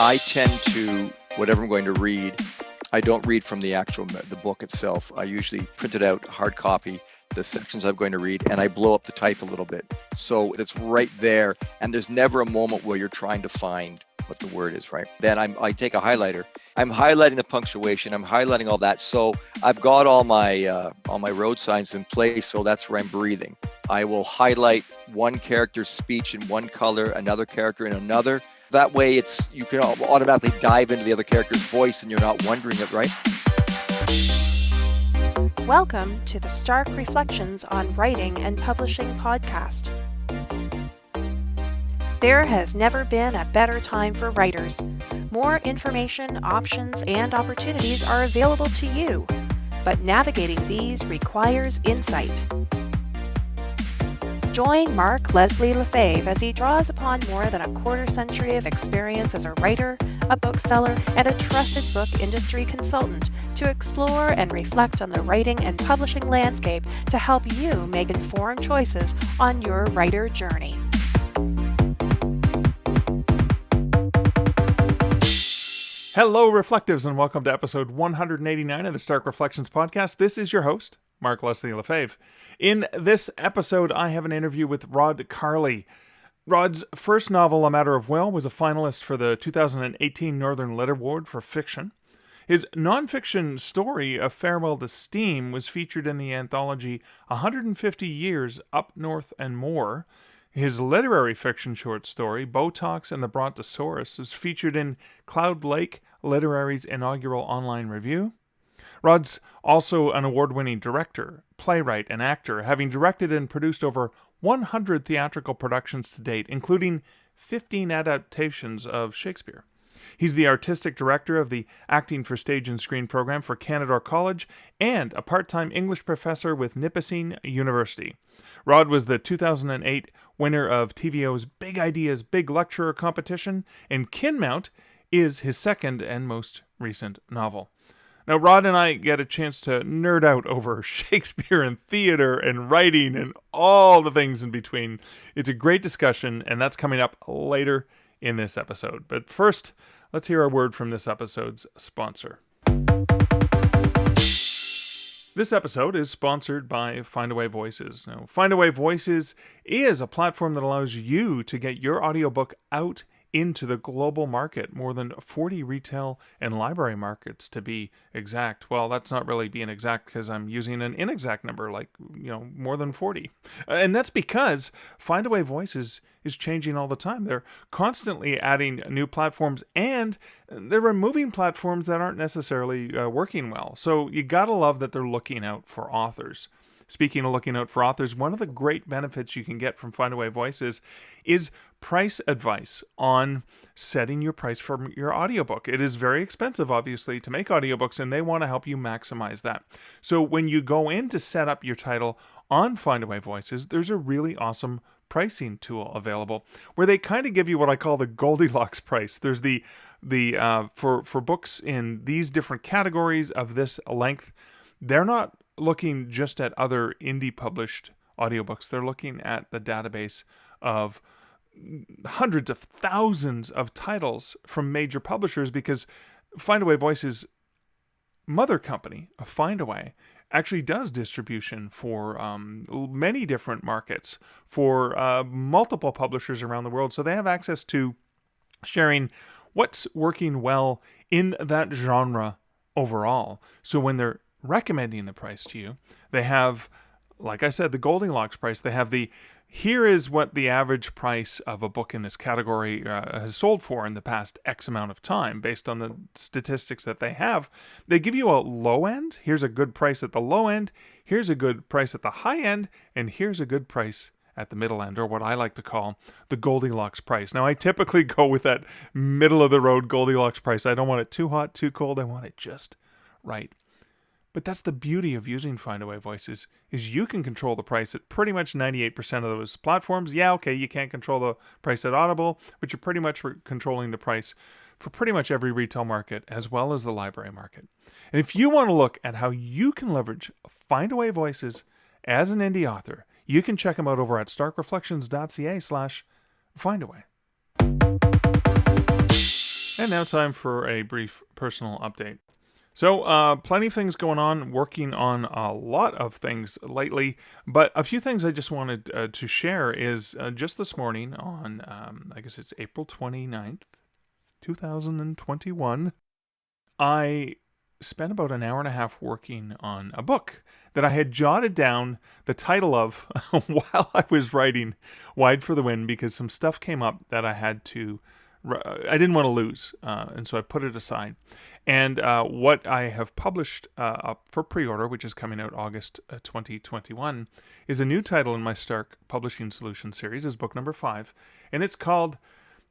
I tend to, whatever I'm going to read, I don't read from the book itself. I usually print it out, hard copy, the sections I'm going to read, and I blow up the type a little bit. So it's right there, and there's never a moment where you're trying to find what the word is, right? Then I take a highlighter. I'm highlighting the punctuation. I'm highlighting all that. So I've got all my road signs in place, so that's where I'm breathing. I will highlight one character's speech in one color, another character in another. That way you can automatically dive into the other character's voice and you're not wondering it, right? Welcome to the Stark Reflections on Writing and Publishing podcast. There has never been a better time for writers. More information, options, and opportunities are available to you, but navigating these requires insight. Join Mark Leslie Lefebvre as he draws upon more than a quarter century of experience as a writer, a bookseller, and a trusted book industry consultant to explore and reflect on the writing and publishing landscape to help you make informed choices on your writer journey. Hello, Reflectives, and welcome to episode 189 of the Stark Reflections podcast. This is your host, Mark Leslie Lefebvre. In this episode, I have an interview with Rod Carley. Rod's first novel, A Matter of Will, was a finalist for the 2018 Northern Lit Award for fiction. His nonfiction story, A Farewell to Steam, was featured in the anthology 150 Years Up North and More. His literary fiction short story, Botox and the Brontosaurus, was featured in Cloud Lake Literary's inaugural online review. Rod's also an award-winning director, playwright, and actor, having directed and produced over 100 theatrical productions to date, including 15 adaptations of Shakespeare. He's the artistic director of the Acting for Stage and Screen program for Canadore College and a part-time English professor with Nipissing University. Rod was the 2008 winner of TVO's Big Ideas, Big Lecturer competition, and Kinmount is his second and most recent novel. Now, Rod and I get a chance to nerd out over Shakespeare and theater and writing and all the things in between. It's a great discussion, and that's coming up later in this episode. But first, let's hear a word from this episode's sponsor. This episode is sponsored by Findaway Voices. Now, Findaway Voices is a platform that allows you to get your audiobook out into the global market, more than 40 retail and library markets to be exact. Well, that's not really being exact because I'm using an inexact number, more than 40. And that's because Findaway Voices is changing all the time. They're constantly adding new platforms and they're removing platforms that aren't necessarily working well. So you gotta love that they're looking out for authors. Speaking of looking out for authors, one of the great benefits you can get from Findaway Voices is price advice on setting your price for your audiobook. It is very expensive, obviously, to make audiobooks, and they want to help you maximize that. So when you go in to set up your title on Findaway Voices, there's a really awesome pricing tool available where they kind of give you what I call the Goldilocks price. There's the for books in these different categories of this length, they're not looking just at other indie published audiobooks. They're looking at the database of hundreds of thousands of titles from major publishers because Findaway Voices' mother company, Findaway, actually does distribution for many different markets for multiple publishers around the world. So they have access to sharing what's working well in that genre overall. So when they're recommending the price to you, they have, like I said, the Goldilocks price. They have here is what the average price of a book in this category has sold for in the past X amount of time based on the statistics that they have. They give you a low end. Here's a good price at the low end. Here's a good price at the high end. And here's a good price at the middle end, or what I like to call the Goldilocks price. Now, I typically go with that middle of the road Goldilocks price. I don't want it too hot, too cold. I want it just right. But that's the beauty of using Findaway Voices, is you can control the price at pretty much 98% of those platforms. Yeah, okay, you can't control the price at Audible, but you're pretty much controlling the price for pretty much every retail market as well as the library market. And if you want to look at how you can leverage Findaway Voices as an indie author, you can check them out over at starkreflections.ca/Findaway. And now time for a brief personal update. So, plenty of things going on, working on a lot of things lately, but a few things I just wanted to share is just this morning on, I guess it's April 29th, 2021, I spent about an hour and a half working on a book that I had jotted down the title of while I was writing Wide for the Wind, because some stuff came up that I didn't want to lose, and so I put it aside. And what I have published up for pre-order, which is coming out August 2021, is a new title in my Stark Publishing Solutions series, is book number 5, and it's called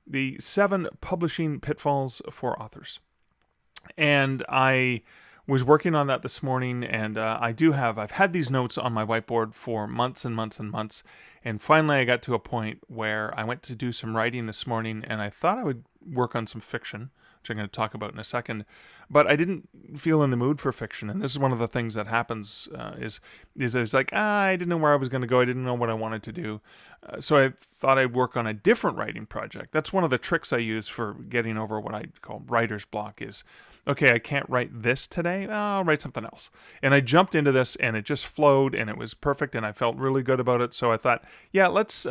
The 7 Publishing Pitfalls for Authors. And I was working on that this morning, and I've had these notes on my whiteboard for months and months and months, and finally I got to a point where I went to do some writing this morning, and I thought I would work on some fiction, which I'm going to talk about in a second, but I didn't feel in the mood for fiction, and this is one of the things that happens, is I was like, I didn't know where I was going to go, I didn't know what I wanted to do, so I thought I'd work on a different writing project. That's one of the tricks I use for getting over what I call writer's block is, okay, I can't write this today, I'll write something else. And I jumped into this, and it just flowed, and it was perfect, and I felt really good about it. So I thought, yeah, let's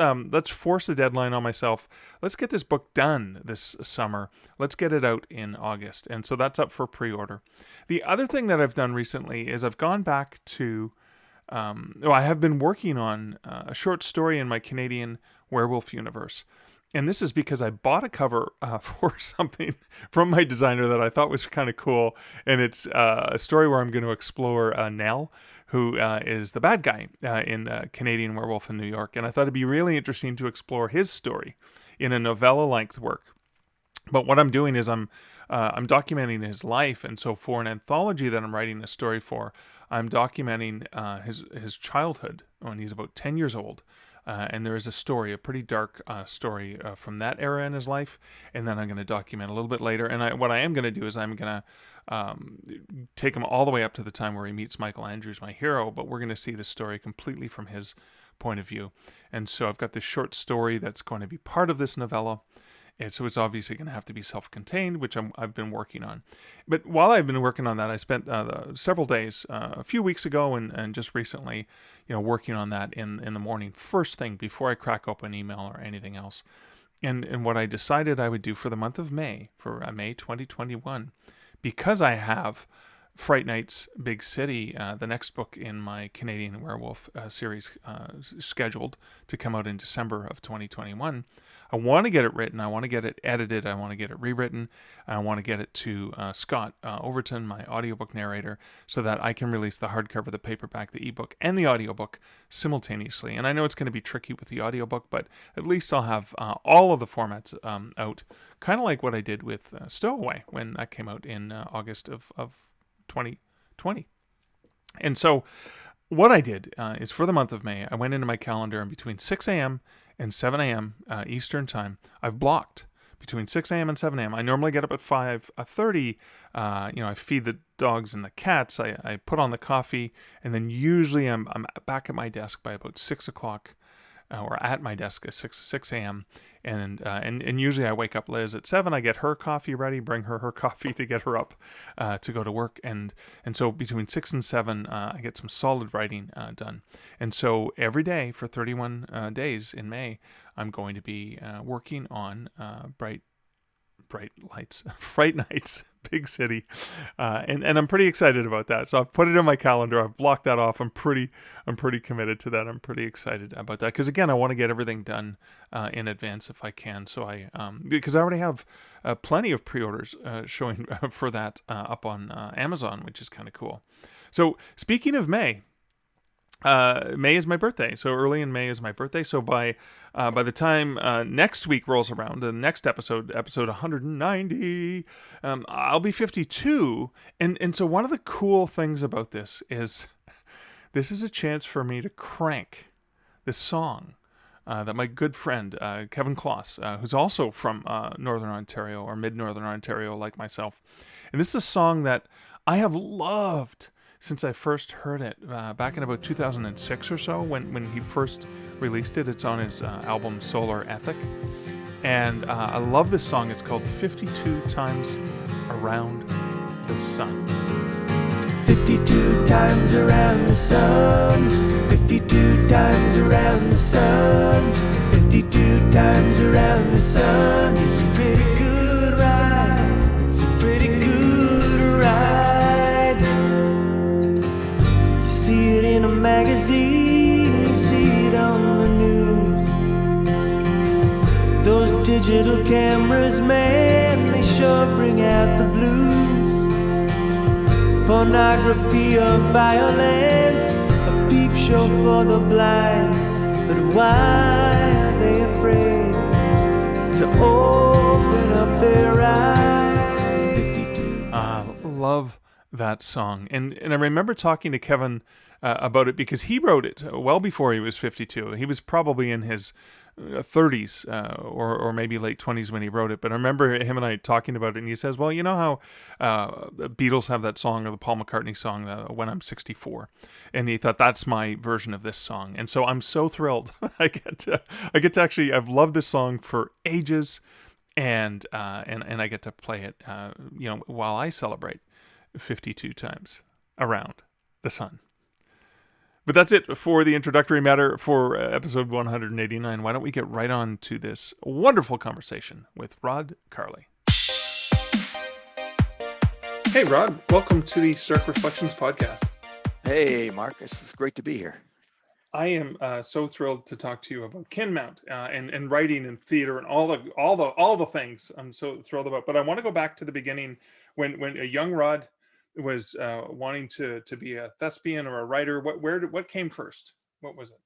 force a deadline on myself. Let's get this book done this summer. Let's get it out in August. And so that's up for pre-order. The other thing that I've done recently is I've gone back to, I have been working on a short story in my Canadian werewolf universe. And this is because I bought a cover for something from my designer that I thought was kind of cool. And it's a story where I'm going to explore Nell, who is the bad guy in the Canadian Werewolf in New York. And I thought it'd be really interesting to explore his story in a novella-length work. But what I'm doing is I'm documenting his life. And so for an anthology that I'm writing a story for, I'm documenting his childhood when he's about 10 years old. And there is a story, a pretty dark story from that era in his life. And then I'm going to document a little bit later. And what I am going to do is I'm going to take him all the way up to the time where he meets Michael Andrews, my hero. But we're going to see the story completely from his point of view. And so I've got this short story that's going to be part of this novella. And so it's obviously going to have to be self-contained, which I've been working on. But while I've been working on that, I spent several days, a few weeks ago and just recently, working on that in the morning, first thing before I crack open email or anything else. And what I decided I would do for the month of May, for May 2021, because I have Fright Night's Big City, the next book in my Canadian Werewolf series, scheduled to come out in December of 2021. I want to get it written, I want to get it edited, I want to get it rewritten, I want to get it to Scott Overton, my audiobook narrator, so that I can release the hardcover, the paperback, the ebook, and the audiobook simultaneously. And I know it's going to be tricky with the audiobook, but at least I'll have all of the formats out, kind of like what I did with Stowaway when that came out in August of 2020. And so what I did is for the month of May, I went into my calendar, and between 6 a.m. and 7 a.m. Eastern time, I've blocked between 6 a.m. and 7 a.m. I normally get up at 5:30. I feed the dogs and the cats. I put on the coffee, and then usually I'm back at my desk by about 6 o'clock, or at my desk at 6 a.m. And usually I wake up Liz at 7. I get her coffee ready, bring her coffee to get her up to go to work. And so between 6 and 7, I get some solid writing done. And so every day for 31 days in May, I'm going to be working on Bright Lights, Fright Nights, Big City, and I'm pretty excited about that. So I've put it in my calendar. I've blocked that off. I'm pretty committed to that. I'm pretty excited about that because again, I want to get everything done in advance if I can. So because I already have plenty of pre-orders showing for that up on Amazon, which is kind of cool. So speaking of May. May is my birthday, so early in May is my birthday. So by the time next week rolls around, the next episode 190, I'll be 52. And so one of the cool things about this is a chance for me to crank this song that my good friend Kevin Kloss, who's also from Northern Ontario or Mid-Northern Ontario like myself, and this is a song that I have loved since I first heard it back in about 2006 or so when he first released it. It's on his album Solar Ethic. And I love this song. It's called 52 Times Around the Sun. 52 times around the sun, 52 times around the sun, 52 times around the sun. It's a pretty good ride, it's a pretty good ride. You see it in a magazine, you see it on the news. Those digital cameras, man, they sure bring out the blues. Pornography of violence, a peep show for the blind. But why are they afraid to open up their eyes? Love that song. And I remember talking to Kevin about it because he wrote it well before he was 52. He was probably in his 30s or maybe late 20s when he wrote it. But I remember him and I talking about it, and he says, well, you know how the Beatles have that song, or the Paul McCartney song, When I'm 64. And he thought, that's my version of this song. And so I'm so thrilled. I get to actually, I've loved this song for ages, and I get to play it while I celebrate 52 times around the sun. But that's it for the introductory matter for episode 189. Why don't we get right on to this wonderful conversation with Rod Carley. Hey, Rod. Welcome to the Stark Reflections podcast. Hey, Mark. It's great to be here. I am so thrilled to talk to you about Kinmount and writing and theater and all the things I'm so thrilled about. But I want to go back to the beginning when a young Rod was wanting to be a thespian or a writer. What came first? What was it?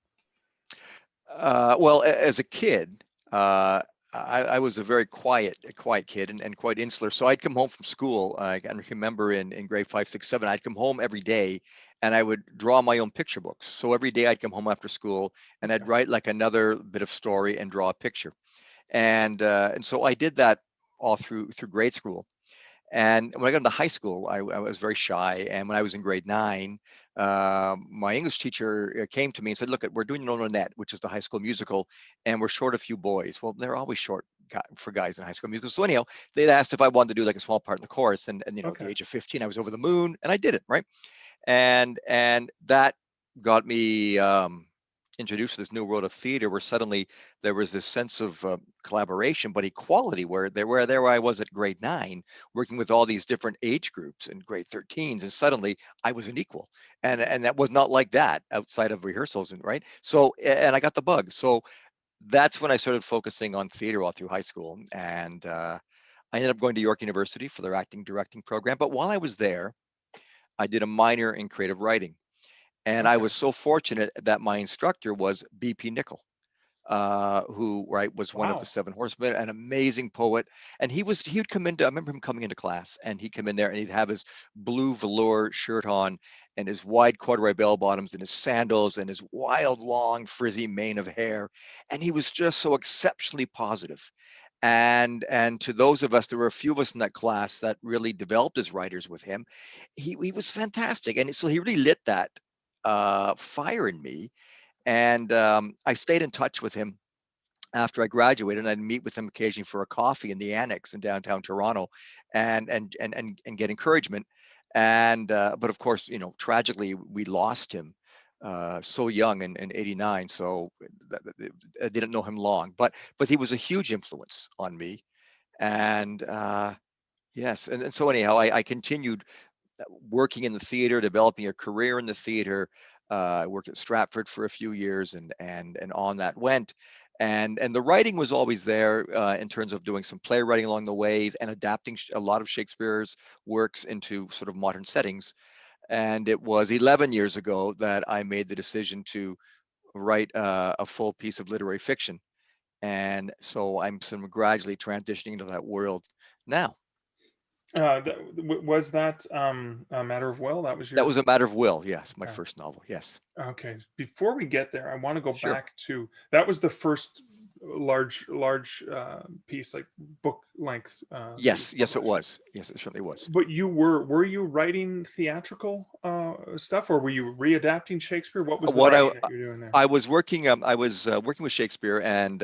Well, as a kid, I was a very quiet kid and quite insular. So I'd come home from school. I can remember in grade 5, 6, 7, I'd come home every day and I would draw my own picture books. So every day I'd come home after school and I'd write like another bit of story and draw a picture. And so I did that all through grade school. And when I got into high school, I was very shy. And when I was in grade 9, my English teacher came to me and said, look, we're doing Nona Net, which is the high school musical, and we're short a few boys. Well, they're always short for guys in high school musical. So anyhow, they asked if I wanted to do like a small part in the chorus. And at the age of 15, I was over the moon, and I did it, right? And that got me introduced to this new world of theater, where suddenly there was this sense of collaboration, but equality, where I was at grade 9, working with all these different age groups and grade 13s, and suddenly I was an equal, and that was not like that outside of rehearsals, and right. So, and I got the bug. So that's when I started focusing on theater all through high school, and I ended up going to York University for their acting directing program. But while I was there, I did a minor in creative writing. And I was so fortunate that my instructor was bpNichol, who was one of the Seven Horsemen, an amazing poet. And he would come into, I remember him coming into class, and he'd come in there and he'd have his blue velour shirt on and his wide corduroy bell bottoms and his sandals and his wild, long, frizzy mane of hair. And he was just so exceptionally positive. And to those of us, there were a few of us in that class that really developed as writers with him. He was fantastic. And so he really lit that fire in me, and I stayed in touch with him after I graduated, and I'd meet with him occasionally for a coffee in the Annex in downtown Toronto, and get encouragement. And but of course, tragically, we lost him so young in '89. So I didn't know him long, but he was a huge influence on me. And yes, and so anyhow, I continued working in the theater, developing a career in the theater. I worked at Stratford for a few years, and on that went. And the writing was always there in terms of doing some playwriting along the ways and adapting a lot of Shakespeare's works into sort of modern settings. And it was 11 years ago that I made the decision to write a full piece of literary fiction. And so I'm sort of gradually transitioning into that world now. Was that A Matter of Will? That was your... That was A Matter of Will, yes, my first novel, yes. Okay. Before we get there, I want to go Sure. back to, that was the first large piece, like book length. Yes, it was. Yes, it certainly was. But were you writing theatrical stuff, or were you readapting Shakespeare? What was the writing that you were doing there? I was working with Shakespeare, and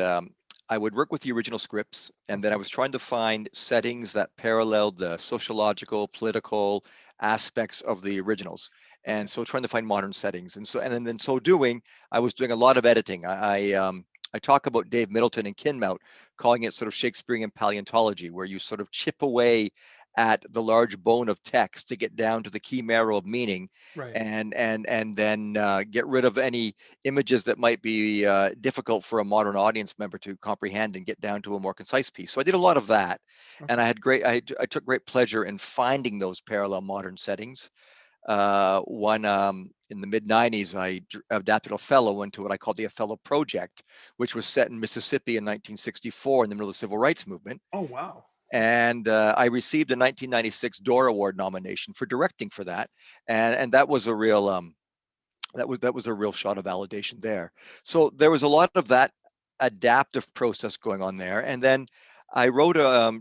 I would work with the original scripts, and then I was trying to find settings that paralleled the sociological, political aspects of the originals, Okay. and so trying to find modern settings. And so, and then so doing, I was doing a lot of editing. I talk about Dave Middleton and Kinmount, calling it sort of Shakespearean paleontology, where you sort of chip away at the large bone of text to get down to the key marrow of meaning, Right. and then get rid of any images that might be difficult for a modern audience member to comprehend and get down to a more concise piece. So I did a lot of that, and Okay. I took great pleasure in finding those parallel modern settings. One in the mid 90s, I adapted Othello into what I called the Othello Project, which was set in Mississippi in 1964 in the middle of the Civil Rights Movement. Oh, wow. And I received a 1996 Door Award nomination for directing for that, and that was a real that was a real shot of validation there. So there was a lot of that adaptive process going on there, and then I wrote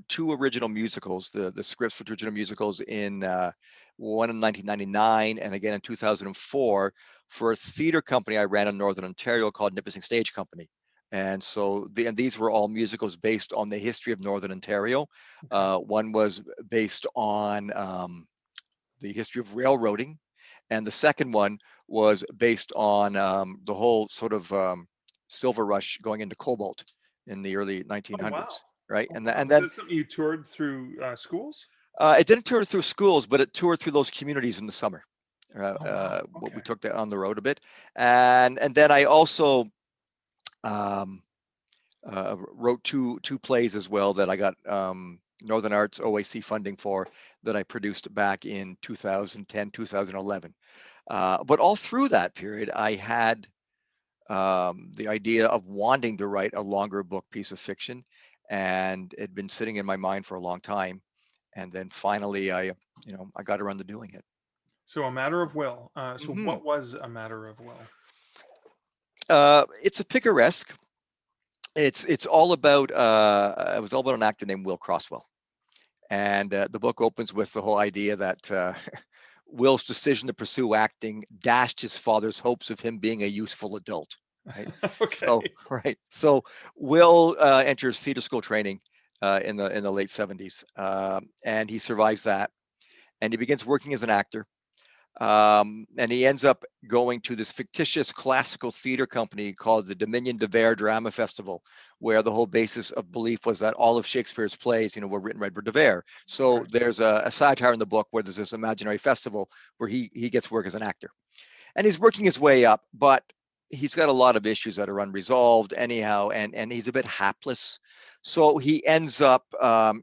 two original musicals, the scripts for two original musicals in one in 1999 and again in 2004 for a theater company I ran in Northern Ontario called Nipissing Stage Company. And so and these were all musicals based on the history of Northern Ontario. One was based on the history of railroading, and the second one was based on the whole sort of silver rush going into cobalt in the early Oh, wow. 1900s, right? Oh, And wow. and Was then that something you toured through schools? it didn't tour through schools, but it toured through those communities in the summer. Oh, wow. We Okay. took that on the road a bit, and then I also um, wrote two plays as well that I got Northern Arts OAC funding for, that I produced back in 2010, 2011. But all through that period, I had the idea of wanting to write a longer book piece of fiction, and it had been sitting in my mind for a long time. And then finally, I got around to doing it. So A Matter of Will. So Hmm what was A Matter of Will? It's a picaresque. It's all about it was all about an actor named Will Crosswell, and the book opens with the whole idea that Will's decision to pursue acting dashed his father's hopes of him being a useful adult. Right. Okay. So right. So Will enters theater school training in the late 70s, and he survives that, and he begins working as an actor. And he ends up going to this fictitious classical theater company called the Dominion de Vere Drama Festival, where the whole basis of belief was that all of Shakespeare's plays, were written by de Vere. So Right. there's a satire in the book where there's this imaginary festival where he gets work as an actor, and he's working his way up, but he's got a lot of issues that are unresolved anyhow, and he's a bit hapless. So he ends up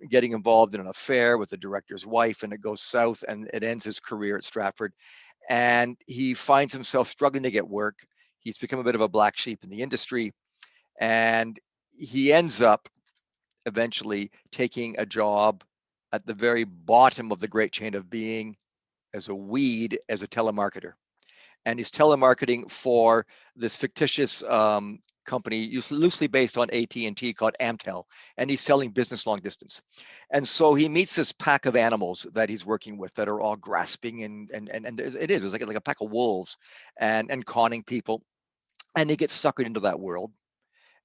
getting involved in an affair with the director's wife, and it goes south, and it ends his career at Stratford. And he finds himself struggling to get work. He's become a bit of a black sheep in the industry, and he ends up eventually taking a job at the very bottom of the great chain of being as a weed, as a telemarketer. And he's telemarketing for this fictitious company loosely based on AT&T called Amtel, and he's selling business long distance. And so he meets this pack of animals that he's working with that are all grasping, and it's like a pack of wolves, and conning people, and he gets suckered into that world.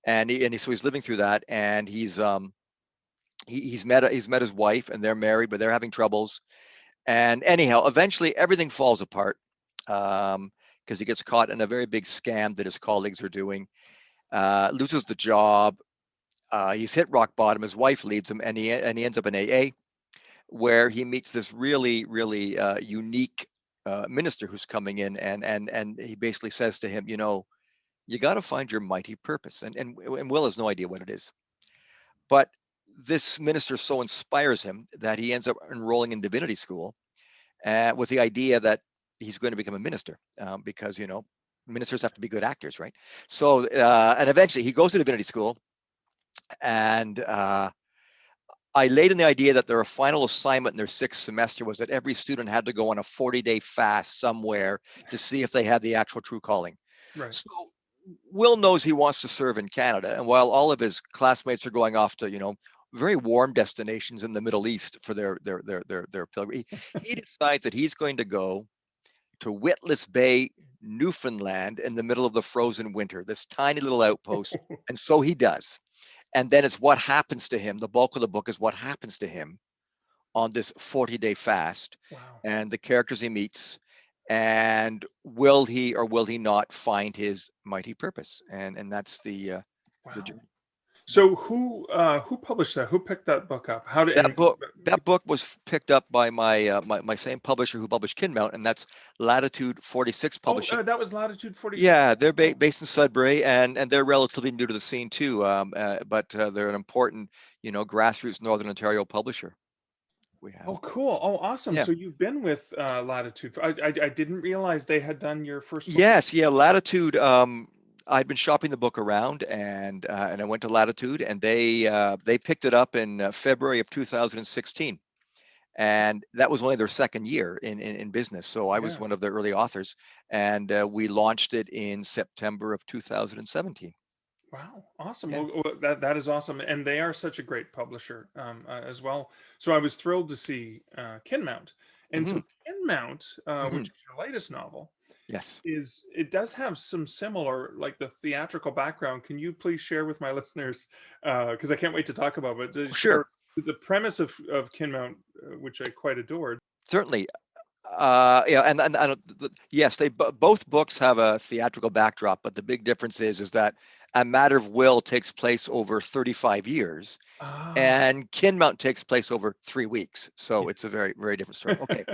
So he's living through that, and he's met his wife, and they're married, but they're having troubles. And anyhow, eventually everything falls apart, because he gets caught in a very big scam that his colleagues are doing, loses the job. He's hit rock bottom. His wife leaves him, and he ends up in AA, where he meets this really, really unique minister who's coming in, and he basically says to him, you got to find your mighty purpose. And Will has no idea what it is. But this minister so inspires him that he ends up enrolling in divinity school, with the idea that he's going to become a minister, because ministers have to be good actors, right? So and eventually he goes to divinity school, and I laid in the idea that their final assignment in their sixth semester was that every student had to go on a 40-day fast somewhere to see if they had the actual true calling. Right. So Will knows he wants to serve in Canada, and while all of his classmates are going off to very warm destinations in the Middle East for their pilgrimage, he decides that he's going to go to Witless Bay, Newfoundland, in the middle of the frozen winter, this tiny little outpost. And so he does. And then it's what happens to him. The bulk of the book is what happens to him on this 40-day fast, Wow. and the characters he meets, and will he or will he not find his mighty purpose? And that's the Wow. journey. So who published that? Who picked that book up? How did That book was picked up by my same publisher who published Kinmount, and that's Latitude 46 Publishing. that was Latitude 46. Yeah, they're based in Sudbury, and they're relatively new to the scene too. But they're an important, grassroots Northern Ontario publisher. We have. Oh, cool. Oh, awesome. Yeah. So you've been with Latitude. I didn't realize they had done your first book. Yes, yeah, Latitude. I'd been shopping the book around, and I went to Latitude, and they picked it up in February of 2016, and that was only their second year in business. So I was one of the early authors, and we launched it in September of 2017. Wow, awesome. Yeah. Well, that is awesome, and they are such a great publisher as well. So I was thrilled to see Kinmount, and so Kinmount, which is your latest novel, Yes, it does have some similar, like the theatrical background. Can you please share with my listeners, because I can't wait to talk about it. Sure. The premise of Kinmount, which I quite adored. Certainly. Yes, both books have a theatrical backdrop, but the big difference is that A Matter of Will takes place over 35 years, and Kinmount takes place over 3 weeks. So it's a very, very different story. Okay.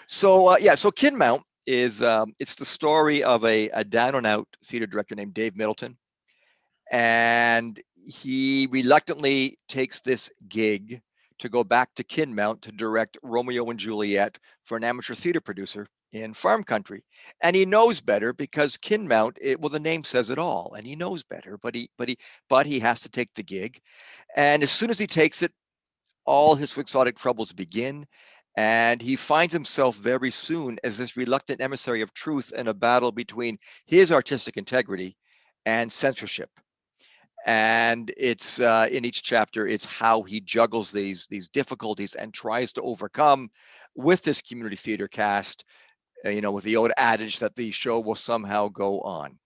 So Kinmount is it's the story of a down and out theater director named Dave Middleton, and he reluctantly takes this gig to go back to Kinmount to direct Romeo and Juliet for an amateur theater producer in farm country. And he knows better because Kinmount, the name says it all, and he knows better, but he has to take the gig. And as soon as he takes it, all his quixotic troubles begin, and he finds himself very soon as this reluctant emissary of truth in a battle between his artistic integrity and censorship. And it's in each chapter, it's how he juggles these difficulties and tries to overcome with this community theater cast, with the old adage that the show will somehow go on.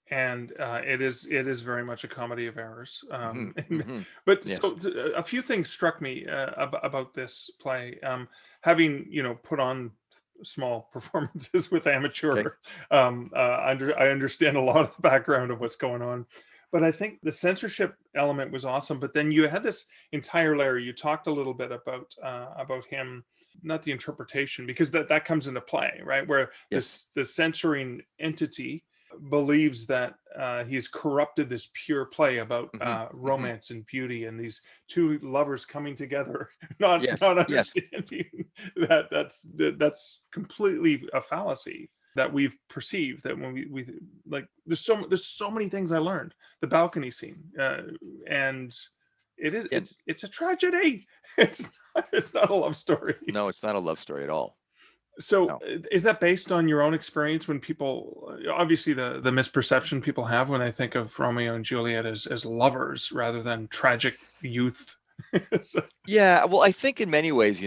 And it is very much a comedy of errors. But Yes. So a few things struck me about this play, having put on small performances with amateur. Okay. I understand a lot of the background of what's going on, but I think the censorship element was awesome. But then you had this entire layer. You talked a little bit about him, not the interpretation, because that comes into play, right? Where the censoring entity believes that he's corrupted this pure play about romance and beauty and these two lovers coming together, not understanding that that's completely a fallacy that we've perceived. That when we like, there's so many things I learned. The balcony scene, and it's a tragedy. It's not a love story. No, it's not a love story at all. So is that based on your own experience when people, obviously the misperception people have when they think of Romeo and Juliet as lovers rather than tragic youth? Yeah, well, I think in many ways,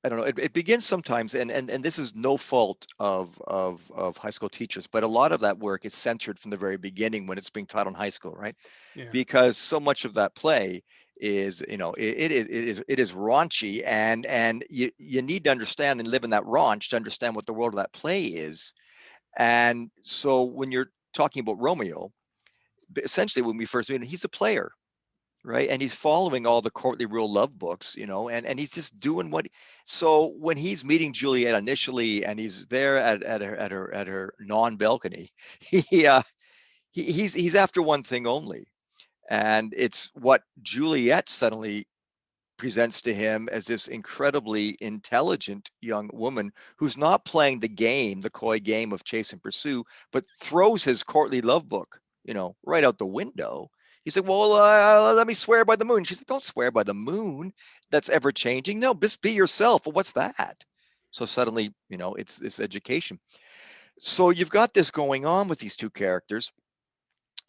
I don't know, it begins sometimes, and this is no fault of high school teachers, but a lot of that work is censored from the very beginning when it's being taught in high school, right? Yeah. Because so much of that play is, it is raunchy, and you need to understand and live in that raunch to understand what the world of that play is. And so when you're talking about Romeo, essentially when we first meet him, he's a player, right? And he's following all the courtly rule love books, and he's just doing so when he's meeting Juliet initially, and he's there at her non-balcony, he's after one thing only. And it's what Juliet suddenly presents to him as this incredibly intelligent young woman who's not playing the coy game of chase and pursue, but throws his courtly love book, right out the window. He said, well, let me swear by the moon. She said, don't swear by the moon. That's ever changing. No, just be yourself. Well, what's that? So suddenly, it's this education. So you've got this going on with these two characters.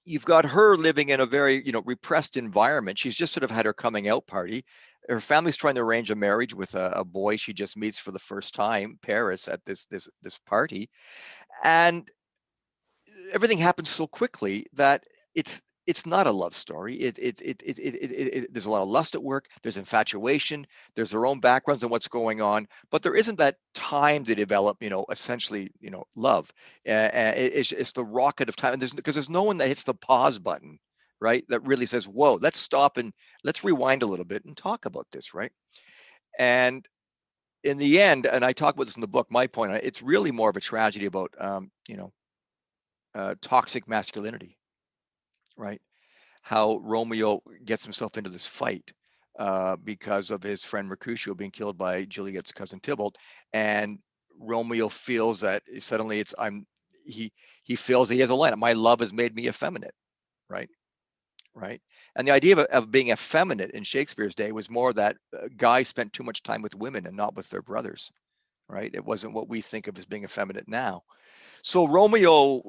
You've got her living in a very, repressed environment. She's just sort of had her coming out party. Her family's trying to arrange a marriage with a boy she just meets for the first time, Paris, at this party. And everything happens so quickly that it's not a love story. There's a lot of lust at work. There's infatuation. There's their own backgrounds and what's going on, but there isn't that time to develop, essentially, love. It's the rocket of time, and there's no one that hits the pause button, right? That really says, "Whoa, let's stop and let's rewind a little bit and talk about this," right? And in the end, and I talk about this in the book, my point, it's really more of a tragedy about, toxic masculinity, right? How Romeo gets himself into this fight because of his friend Mercutio being killed by Juliet's cousin Tybalt, and Romeo feels that suddenly he feels he has a line. My love has made me effeminate, right? Right. And the idea of being effeminate in Shakespeare's day was more that guys spent too much time with women and not with their brothers, right? It wasn't what we think of as being effeminate now. So Romeo,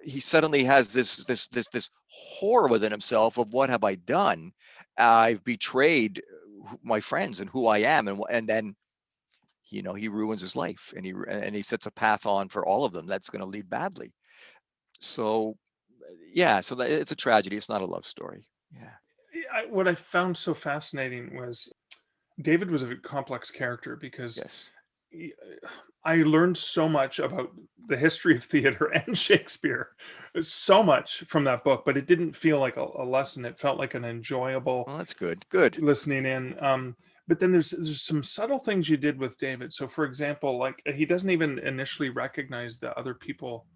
he suddenly has this horror within himself of, what have I done? I've betrayed my friends and who I am, and then he ruins his life, and he sets a path on for all of them that's going to lead badly. So yeah, so it's a tragedy. It's not a love story. Yeah. What I found so fascinating was David was a complex character because Yes. I learned so much about the history of theater and Shakespeare, so much from that book, but it didn't feel like a lesson. It felt like an enjoyable Well, that's good. Good. listening in. But then there's some subtle things you did with David. So, for example, like he doesn't even initially recognize the other people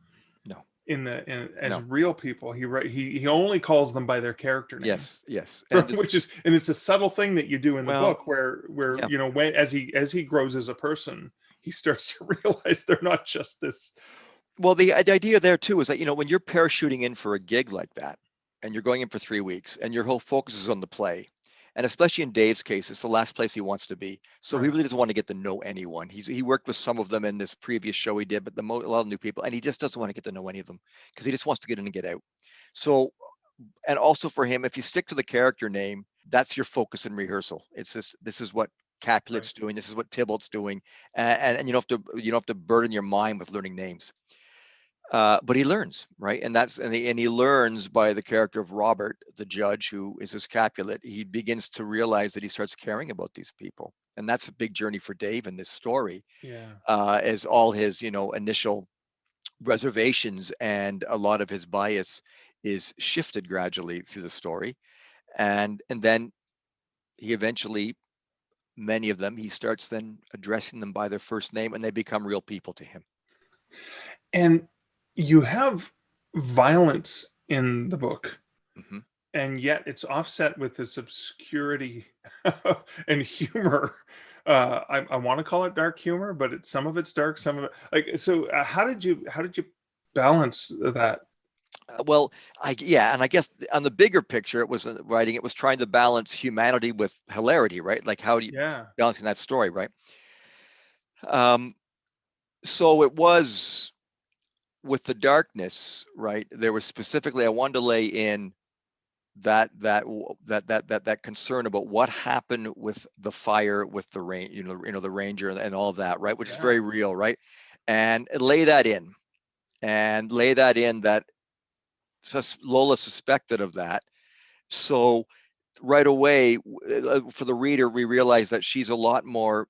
No. as No. real people. He only calls them by their character name. Yes. Yes. And Which is, and it's a subtle thing that you do in the Well, book where yeah. when as he grows as a person, he starts to realize they're not just this. Well, the idea there too is that, when you're parachuting in for a gig like that, and you're going in for 3 weeks, and your whole focus is on the play, and especially in Dave's case, it's the last place he wants to be. So he Right. really doesn't want to get to know anyone. He worked with some of them in this previous show he did, but a lot of new people, and he just doesn't want to get to know any of them because he just wants to get in and get out. So, and also for him, if you stick to the character name, that's your focus in rehearsal. It's just, this is what Capulet's doing, this is what Tybalt's doing, and you don't have to burden your mind with learning names. But he learns, right? And he learns by the character of Robert, the judge, who is his Capulet. He begins to realize that he starts caring about these people, and that's a big journey for Dave in this story. Yeah. As all his, initial reservations and a lot of his bias is shifted gradually through the story, and then he eventually, many of them, he starts then addressing them by their first name, and they become real people to him. And you have violence in the book, Mm-hmm. and yet it's offset with this obscurity and humor. I want to call it dark humor, but some of it's dark, some of it like. So, how did you balance that? Well, and I guess on the bigger picture, it was trying to balance humanity with hilarity, right? Like, how do you Yeah. balancing that story, right? So it was with the darkness, right? There was specifically, I wanted to lay in that concern about what happened with the fire, with the rain, the ranger and all of that, right? Which is very real, right? And lay that in, that Lola suspected of that. So right away, for the reader, we realize that she's a lot more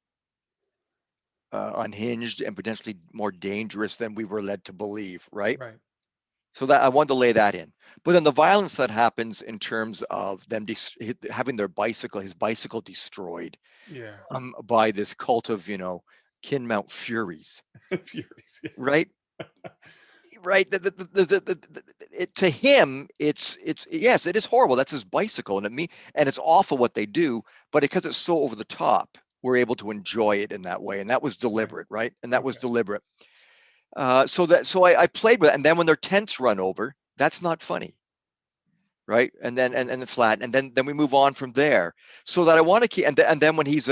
unhinged and potentially more dangerous than we were led to believe, right? Right. So that I wanted to lay that in. But then the violence that happens in terms of them having his bicycle destroyed, Yeah. by this cult of, Kinmount Furies, Furies. Yeah. right? Right. To him, it's yes, it is horrible. That's his bicycle, and it's awful what they do. But because it's so over the top, we're able to enjoy it in that way, and that was deliberate, right? And that was deliberate. So I played with it, and then when their tents run over, that's not funny, right? And then the flat, and then we move on from there. So that I want to keep, and then when he's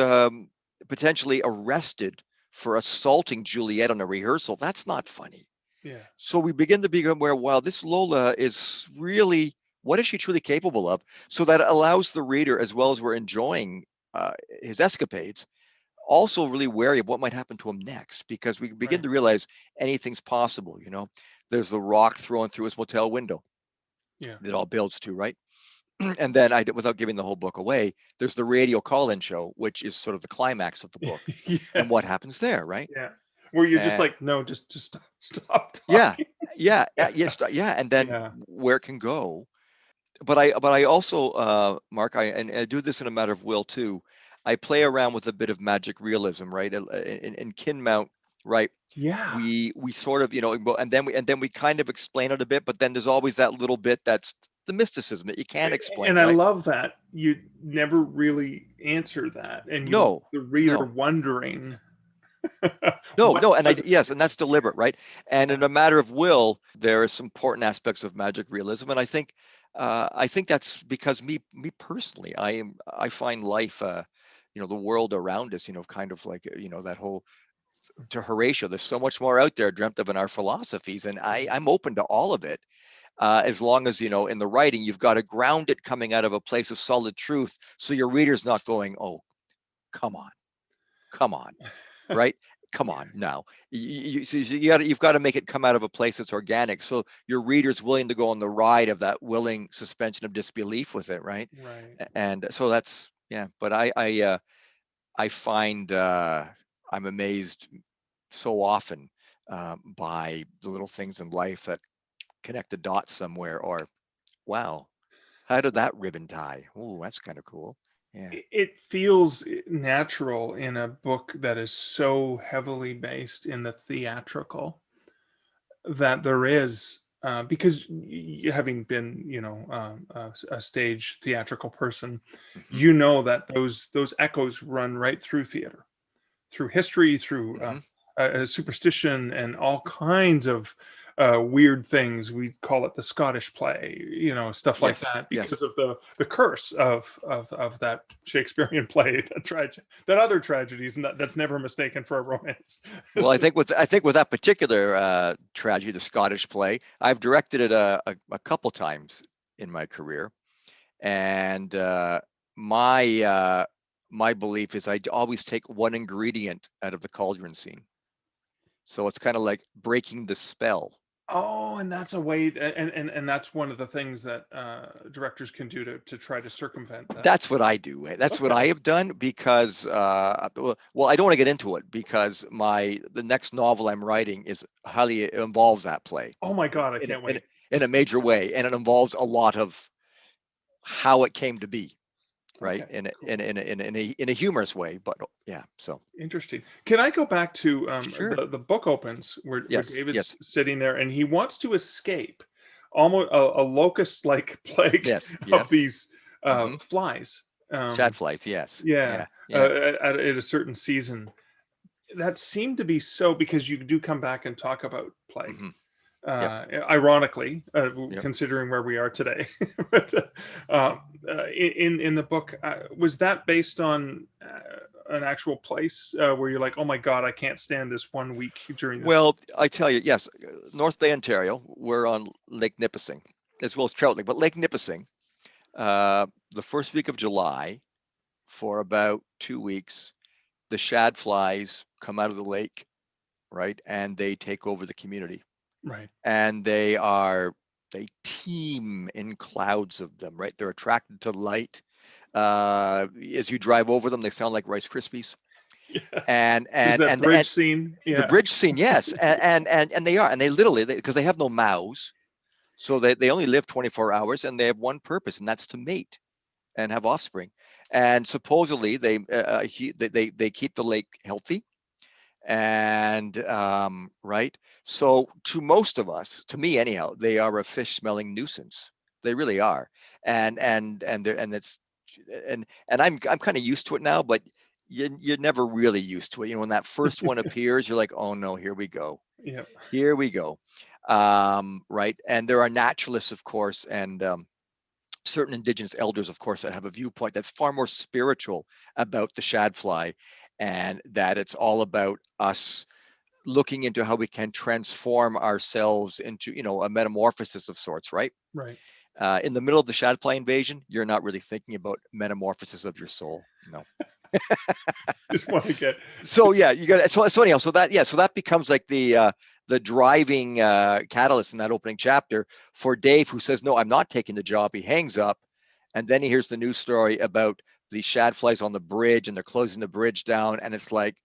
potentially arrested for assaulting Juliet on a rehearsal, that's not funny. Yeah. So we begin to become aware, wow, this Lola is really, what is she truly capable of? So that allows the reader, as well as we're enjoying his escapades, also really wary of what might happen to him next, because we begin to realize anything's possible. There's the rock thrown through his motel window, Yeah. It all builds to, right? And then without giving the whole book away, there's the radio call-in show, which is sort of the climax of the book. And what Yes. happens there, right? Yeah. Where you're just And like, no, just stop yeah, talking. yes, yeah. And then Yeah. where it can go. But I also, Mark, and I do this in a matter of will too. I play around with a bit of magic realism, right? In Kinmount, right? Yeah. We sort of, and then we kind of explain it a bit, but then there's always that little bit that's the mysticism that you can't explain, And I right? love that you never really answer that, and you leave No, the reader no, wondering no, what no, and does yes, and that's deliberate, right? And in a matter of will, there are some important aspects of magic realism, and I think that's because me personally, I find life, the world around us, kind of like, that whole, to Horatio, there's so much more out there dreamt of in our philosophies, and I'm open to all of it, as long as, in the writing, you've got to ground it coming out of a place of solid truth, so your reader's not going, oh, come on, right? Come on now. You've got to make it come out of a place that's organic, so your reader's willing to go on the ride of that willing suspension of disbelief with it, right? right. And so that's, yeah. But I find, I'm amazed so often, by the little things in life that connect the dots somewhere, or wow, how did that ribbon tie? Oh, that's kind of cool. Yeah. It feels natural in a book that is so heavily based in the theatrical that there is, because having been, a stage theatrical person, Hmm. you know that those echoes run right through theater, through history, through Hmm. superstition, and all kinds of weird things. We call it the Scottish play, stuff like Yes, that, because yes. of the curse of that Shakespearean play, that other tragedies, and that's never mistaken for a romance. Well, I think with that particular, tragedy, the Scottish play, I've directed it a couple times in my career, and my my belief is I always take one ingredient out of the cauldron scene, so it's kind of like breaking the spell. Oh, and that's a way, and that's one of the things that directors can do to try to circumvent that. That's what I do. That's what Okay. I have done because, well, I don't want to get into it because the next novel I'm writing is highly, it involves that play Oh my God, I in a, can't in a, wait. in a major way, and it involves a lot of how it came to be, right? Okay, cool. In a humorous way, but yeah. So Interesting. Can I go back to sure. the book opens where Yes. David's Yes. sitting there and he wants to escape almost a locust-like plague Yes. Yeah. of these Hmm. flies. Shad Um, flights. Yes. yeah, Yeah. Yeah. at a certain season. That seemed to be so because you do come back and talk about plague. Hmm. Yep. Ironically, Yep. considering where we are today. But in the book, was that based on an actual place where you're like, oh my God, I can't stand this 1 week during this? Well, I tell you, yes, North Bay, Ontario, we're on Lake Nipissing, as well as Trout Lake, but Lake Nipissing, the first week of July, for about 2 weeks, the shad flies come out of the lake, right? And they take over the community. Right. And they teem in clouds of them, right? They're attracted to light. As you drive over them, they sound like Rice Krispies. Yeah. And Is and that and bridge and scene? the Yeah. bridge scene, yes, and they are, and they literally, because they have no mouths, so they only live 24 hours, and they have one purpose, and that's to mate and have offspring. And supposedly they keep the lake healthy, and right. So to most of us, to me anyhow, they are a fish smelling nuisance. They really are, and it's and I'm kind of used to it now, but you're never really used to it. When that first one appears, you're like, oh no, here we go. Yeah. Here we go. Right. And there are naturalists, of course, and certain Indigenous elders, of course, that have a viewpoint that's far more spiritual about the shadfly, and that it's all about us looking into how we can transform ourselves into, a metamorphosis of sorts, right? Right. In the middle of the shadfly invasion, you're not really thinking about metamorphosis of your soul. No. Just want to get. So yeah, you got it. So anyhow, so that becomes like the driving catalyst in that opening chapter for Dave, who says, no, I'm not taking the job. He hangs up, and then he hears the news story about the shadflies on the bridge, and they're closing the bridge down, and it's like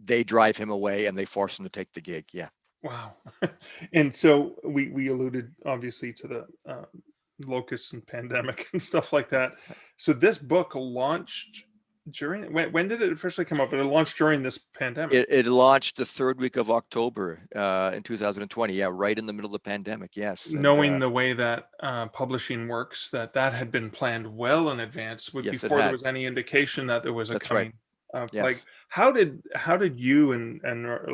they drive him away and they force him to take the gig. Yeah. Wow. And so we alluded obviously to the locusts and pandemic and stuff like that. So this book launched during, when did it officially come up? It launched during this pandemic. It launched the third week of October in 2020. Yeah, right in the middle of the pandemic. Yes. Knowing the way that publishing works, that had been planned well in advance, Yes, it before there had. was any indication that there was a That's right. coming. Like, Yes. how did you and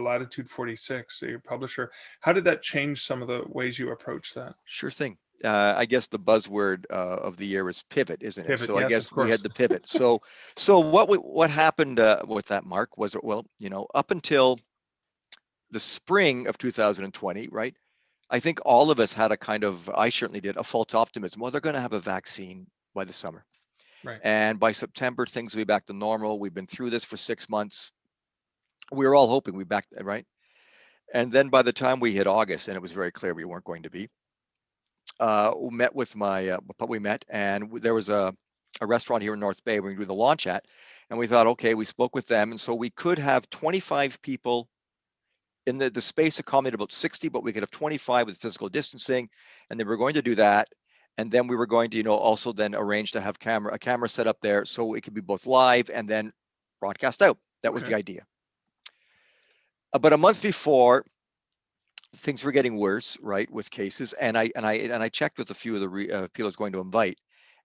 Latitude 46, your publisher, how did that change some of the ways you approach that? Sure thing. I guess the buzzword of the year is pivot, isn't it? Pivot, So I yes, guess of we had course. the pivot. So what happened with that, Mark, was, well, up until the spring of 2020, right? I think all of us had a kind of, I certainly did, a false optimism. Well, they're going to have a vaccine by the summer. Right. And by September, things will be back to normal. We've been through this for 6 months. We were all hoping we'd be back, right? And then by the time we hit August, and it was very clear we weren't going to be, we met with we met, and there was a restaurant here in North Bay where we do the launch at, and we thought, okay, we spoke with them, and so we could have 25 people in the space accommodated about 60, but we could have 25 with physical distancing, and they were going to do that. And then we were going to, also then arrange to have a camera set up there so it could be both live and then broadcast out. That was the idea. About a month before, things were getting worse, right, with cases, and I checked with a few of the people I was going to invite,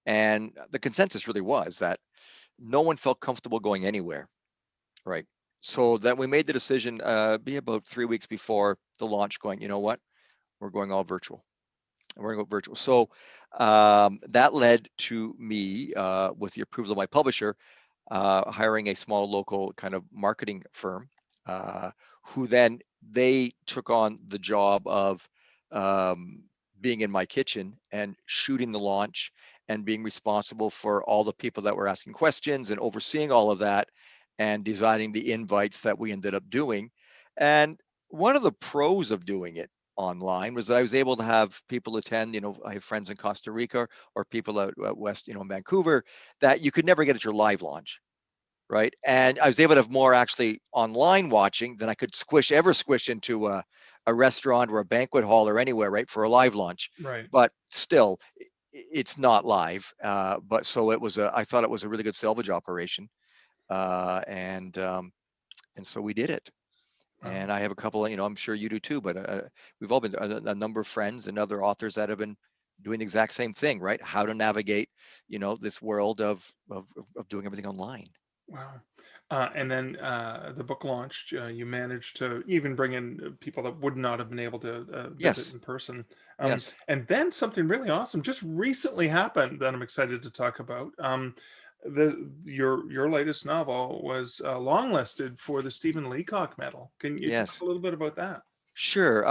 and the consensus really was that no one felt comfortable going anywhere, right? So that we made the decision, be about 3 weeks before the launch, going, you know what, we're going all virtual. We're going to go virtual. So that led to me, with the approval of my publisher, hiring a small local kind of marketing firm, who then they took on the job of being in my kitchen and shooting the launch and being responsible for all the people that were asking questions and overseeing all of that and designing the invites that we ended up doing. And one of the pros of doing it online was that I was able to have people attend. I have friends in Costa Rica or people out west, in Vancouver, that you could never get at your live launch, right? And I was able to have more actually online watching than I could squish into a restaurant or a banquet hall or anywhere, right, for a live launch. Right. But still, it's not live. But so I thought it was a really good salvage operation, and so we did it. And I have a couple of, I'm sure you do too, but we've all been a number of friends and other authors that have been doing the exact same thing, right? How to navigate, this world of doing everything online. Wow. And then the book launched. You managed to even bring in people that would not have been able to visit Yes. in person. Yes. And then something really awesome just recently happened that I'm excited to talk about. Your latest novel was longlisted for the Stephen Leacock Medal. Can you talk a little bit about that? Sure.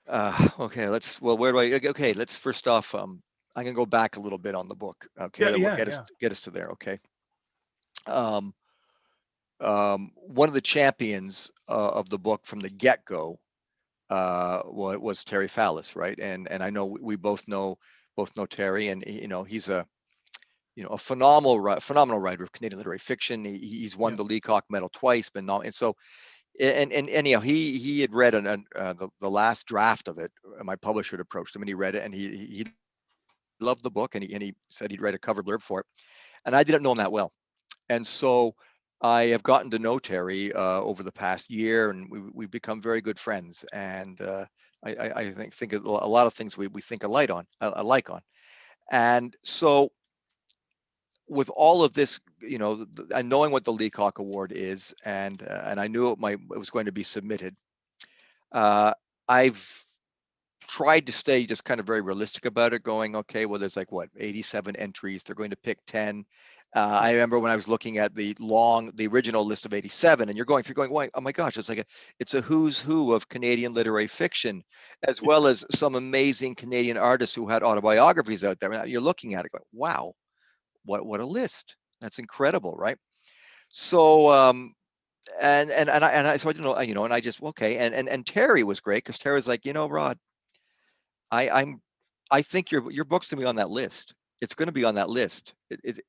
Okay. Let's first off, I can go back a little bit on the book. Okay. That will get us to there. Okay. One of the champions of the book from the get-go was Terry Fallis, right? And I know we both know Terry, and he's a phenomenal writer of Canadian literary fiction. He's won the Leacock Medal twice, and so and anyhow, he had read the last draft of it. My publisher had approached him, and he read it, and he loved the book, and he said he'd write a cover blurb for it. And I didn't know him that well, and so I have gotten to know Terry over the past year, and we've become very good friends. And I think a lot of things we think alike on. And so with all of this, and knowing what the Leacock Award is, and I knew it was going to be submitted, I've tried to stay just kind of very realistic about it, going, okay, well, there's 87 entries. They're going to pick 10. I remember when I was looking at the original list of 87, and you're going through going, oh my gosh, it's a who's who of Canadian literary fiction, as well as some amazing Canadian artists who had autobiographies out there. And you're looking at it going, wow, what a list. That's incredible, right? So so I didn't know, and I just, okay. And Terry was great, because Terry's like, Rod, I think your book's gonna be on that list. It's gonna be on that list. It's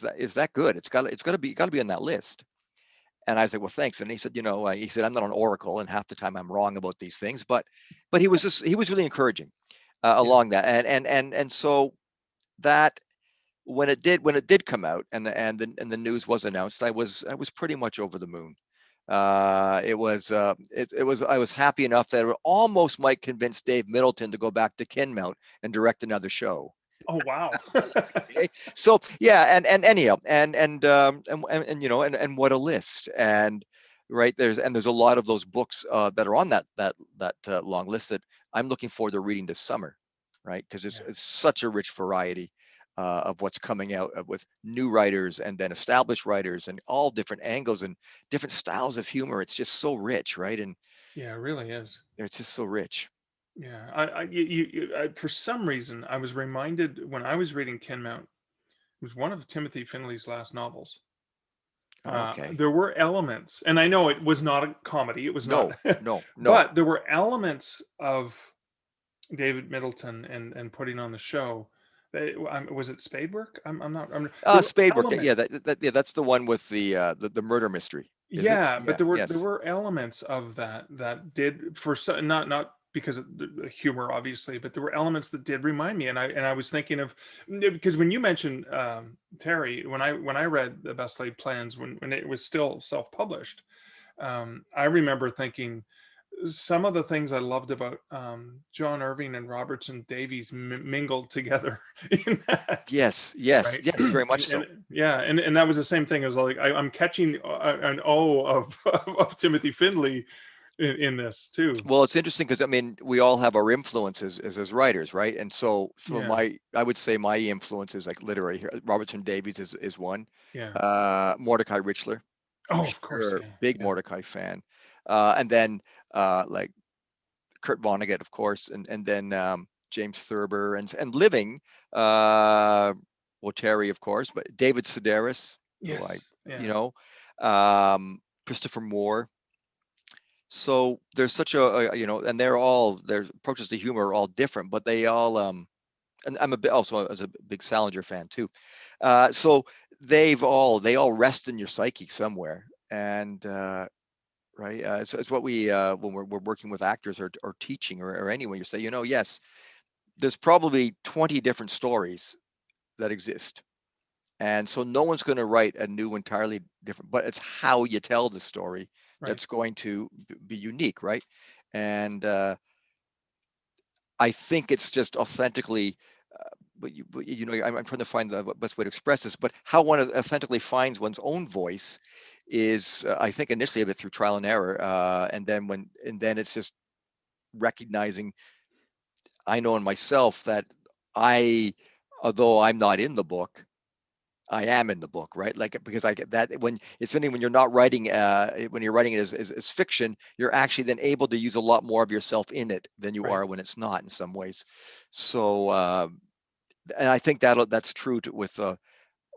that good. It's gotta be on that list. And I was like, well, thanks. And he said, he said, I'm not an oracle, and half the time I'm wrong about these things, but he was really encouraging Yeah. along that. And so that, when it did come out, and the news was announced, I was pretty much over the moon. I was happy enough that it almost might convince Dave Middleton to go back to Kinmount and direct another show. Oh, wow. Okay. So yeah, and anyhow, and what a list. And right, there's a lot of those books that are on that long list that I'm looking forward to reading this summer, right? Because it's such a rich variety of what's coming out with new writers, and then established writers, and all different angles and different styles of humor. It's just so rich, right? And Yeah, it really is. it's just so rich. Yeah, for some reason, I was reminded when I was reading Kinmount, it was one of Timothy Findlay's last novels. Okay. There were elements, and I know it was not a comedy, it was No, not, no, no. but there were elements of David Middleton and putting on the show. Was it Spadework? I'm not. There were Spadework. Yeah, elements. that's the one with the murder mystery. Is it? Yeah, but Yeah. there Yes. were elements of that did for some, not because of the humor obviously, but there were elements that did remind me, and I was thinking of, because when you mentioned Terry, when I read the Best Laid Plans when it was still self-published, I remember thinking some of the things I loved about John Irving and Robertson Davies mingled together in that. Yes. Yes. Right. Yes. Very much so. And yeah, and that was the same thing as, like, I'm catching an O of of Timothy Findlay in this too. Well, it's interesting because, I mean, we all have our influences as writers, right? And so some of Yeah, I would say my influences, like literary here, Robertson Davies is one. yeah. Mordecai Richler, for Oh, of course. sure, Yeah, big yeah, Mordecai fan. And then like Kurt Vonnegut, of course, and then James Thurber, and living, Terry, of course, but David Sedaris, who yes, you yeah, know, Christopher Moore. So there's such and their approaches to humor are all different, but they all, and I'm also as a big Salinger fan too. So they all rest in your psyche somewhere, and right, it's what we, when we're working with actors, or teaching, or anyone, you say, yes, there's probably 20 different stories that exist. And so no one's going to write a new, entirely different, but it's how you tell the story right, that's going to be unique, right? And I think it's just authentically, I'm trying to find the best way to express this, but how one authentically finds one's own voice is, I think, initially a bit through trial and error, and then it's just recognizing, I know in myself that although I'm not in the book, I am in the book, right? Like, because I get that when it's something, when you're not writing, when you're writing it as fiction, you're actually then able to use a lot more of yourself in it than you right, are when it's not, in some ways. So, and I think that's true with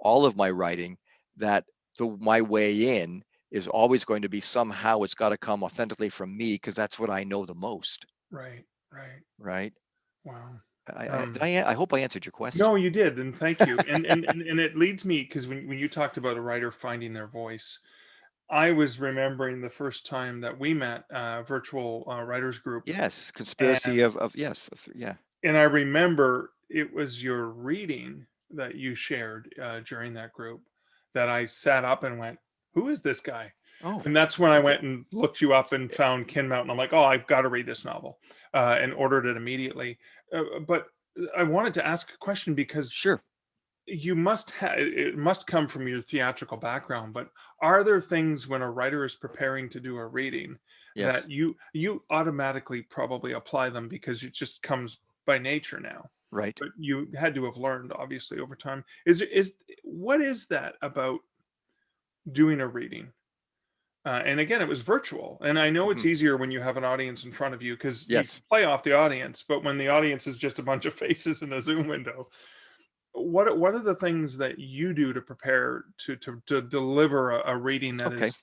all of my writing, that my way in is always going to be, somehow it's got to come authentically from me, because that's what I know the most, right, right. right? Wow. I hope I answered your No, question. you did, and thank you. And it leads me, because when you talked about a writer finding their voice, I was remembering the first time that we met, virtual writers group, Yes, conspiracy and of yes, yeah. I remember it was your reading that you shared during that group that I sat up and went, "Who is this guy?" Oh, And that's when I thank you. went and looked you up and found Kinmount, and I'm like, "Oh, I've got to read this novel," and ordered it immediately. But I wanted to ask a question, because Sure. you must have it must come from your theatrical background, but are there things when a writer is preparing to do a reading that Yes. you automatically probably apply them because it just comes by nature now, Right. but you had to have learned obviously over time? Is what is that about doing a reading? And again, it was virtual, and I know it's Mhm. easier when you have an audience in front of you because you Yes. play off the audience, but when the audience is just a bunch of faces in a Zoom window, what are the things that you do to prepare to deliver a reading that Okay. is,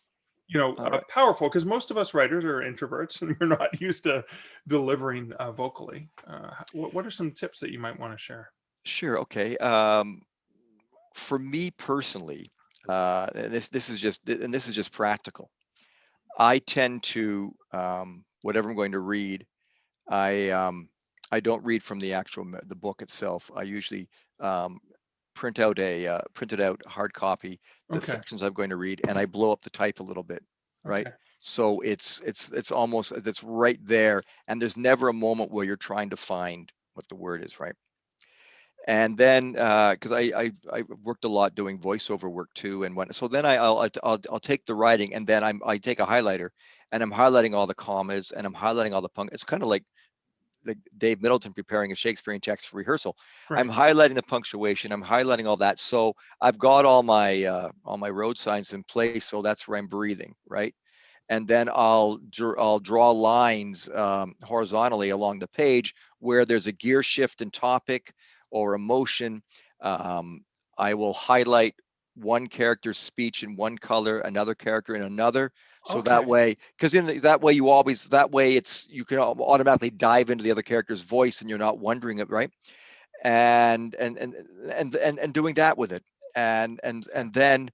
All right. powerful? Because most of us writers are introverts and we're not used to delivering vocally. What are some tips that you might want to share? Sure. Okay. For me personally, and this is just practical. I tend to whatever I'm going to read, I I don't read from the actual the book itself. I usually um, printed out hard copy the Okay. sections I'm going to read, and I blow up the type a little bit, right? Okay. So it's almost it's right there, and there's never a moment where you're trying to find what the word is, right? And then because I worked a lot doing voiceover work too, and when so then I'll take the writing, and then I take a highlighter, and I'm highlighting all the commas, and I'm highlighting all the punct. It's kind of like Dave Middleton preparing a Shakespearean text for rehearsal. I'm Right. highlighting the punctuation. I'm highlighting all that. So I've got all my road signs in place. So that's where I'm breathing, right? And then I'll draw lines horizontally along the page where there's a gear shift in topic or emotion. Um, I will highlight one character's speech in one color, another character in another. So that Okay. way, because that way you can automatically dive into the other character's voice and you're not wondering it, right? And doing that with it, and then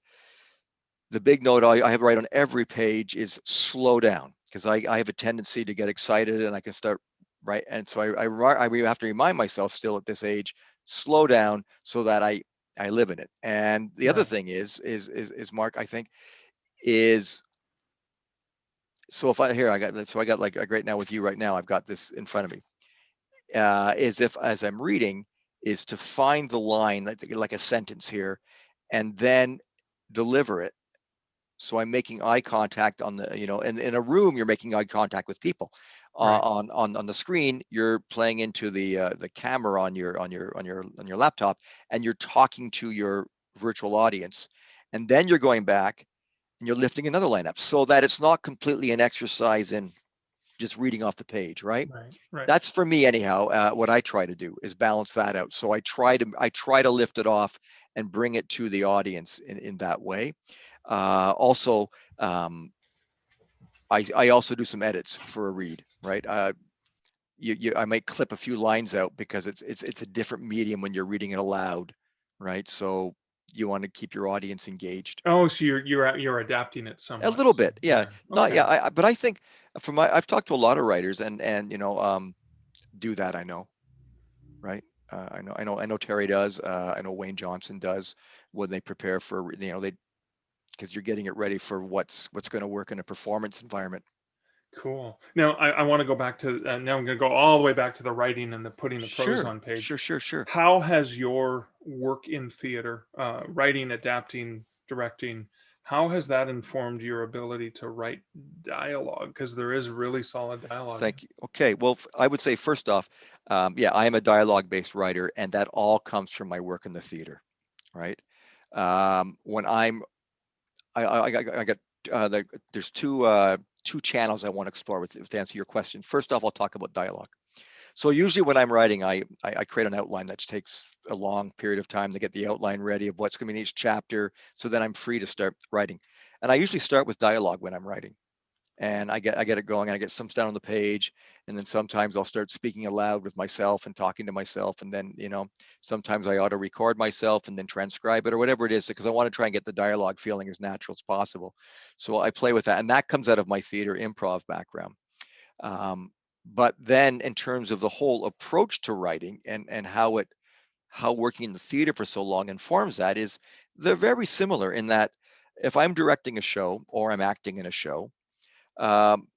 the big note I have right on every page is slow down, because I have a tendency to get excited and I can start right. And so I have to remind myself still at this age, slow down so that I live in it. And the other Right. thing is Mark, I think is, so if I got like right now with you right now, I've got this in front of me. Is if as I'm reading is to find the line like a sentence here and then deliver it. So I'm making eye contact on the, in a room, you're making eye contact with people. Right. On the screen, you're playing into the camera on your laptop, and you're talking to your virtual audience, and then you're going back and you're lifting another line up, so that it's not completely an exercise in just reading off the page, right? Right. Right. That's for me anyhow. What I try to do is balance that out. So I try to lift it off and bring it to the audience in that way. Also, I also do some edits for a read, right? I might clip a few lines out because it's a different medium when you're reading it aloud, right? So you want to keep your audience engaged. Oh, so you're adapting it A somewhat. little bit, yeah. Yeah. Not Okay. yeah, but I think I've talked to a lot of writers and do that. I know, right? I know Terry does. I know Wayne Johnson does when they prepare for, they, because you're getting it ready for what's going to work in a performance environment. Cool. Now I want to go back to now I'm going to go all the way back to the writing and the putting the prose Sure, on page. sure, sure, sure. How has your work in theater, writing, adapting, directing, how has that informed your ability to write dialogue? Because there is really solid dialogue. Thank you. Okay, well, I would say first off, yeah, I am a dialogue-based writer, and that all comes from my work in the theater, right? When I got there's two channels I want to explore to answer your question. First off, I'll talk about dialogue. So usually when I'm writing, I create an outline that takes a long period of time to get the outline ready of what's going to be in each chapter. So then I'm free to start writing. And I usually start with dialogue when I'm writing. And I get it going, and I get some down on the page, and then sometimes I'll start speaking aloud with myself and talking to myself, and then sometimes I auto record myself and then transcribe it or whatever it is, because I want to try and get the dialogue feeling as natural as possible. So I play with that, and that comes out of my theater improv background. But then in terms of the whole approach to writing and how working in the theater for so long informs that, is they're very similar in that if I'm directing a show or I'm acting in a show, um,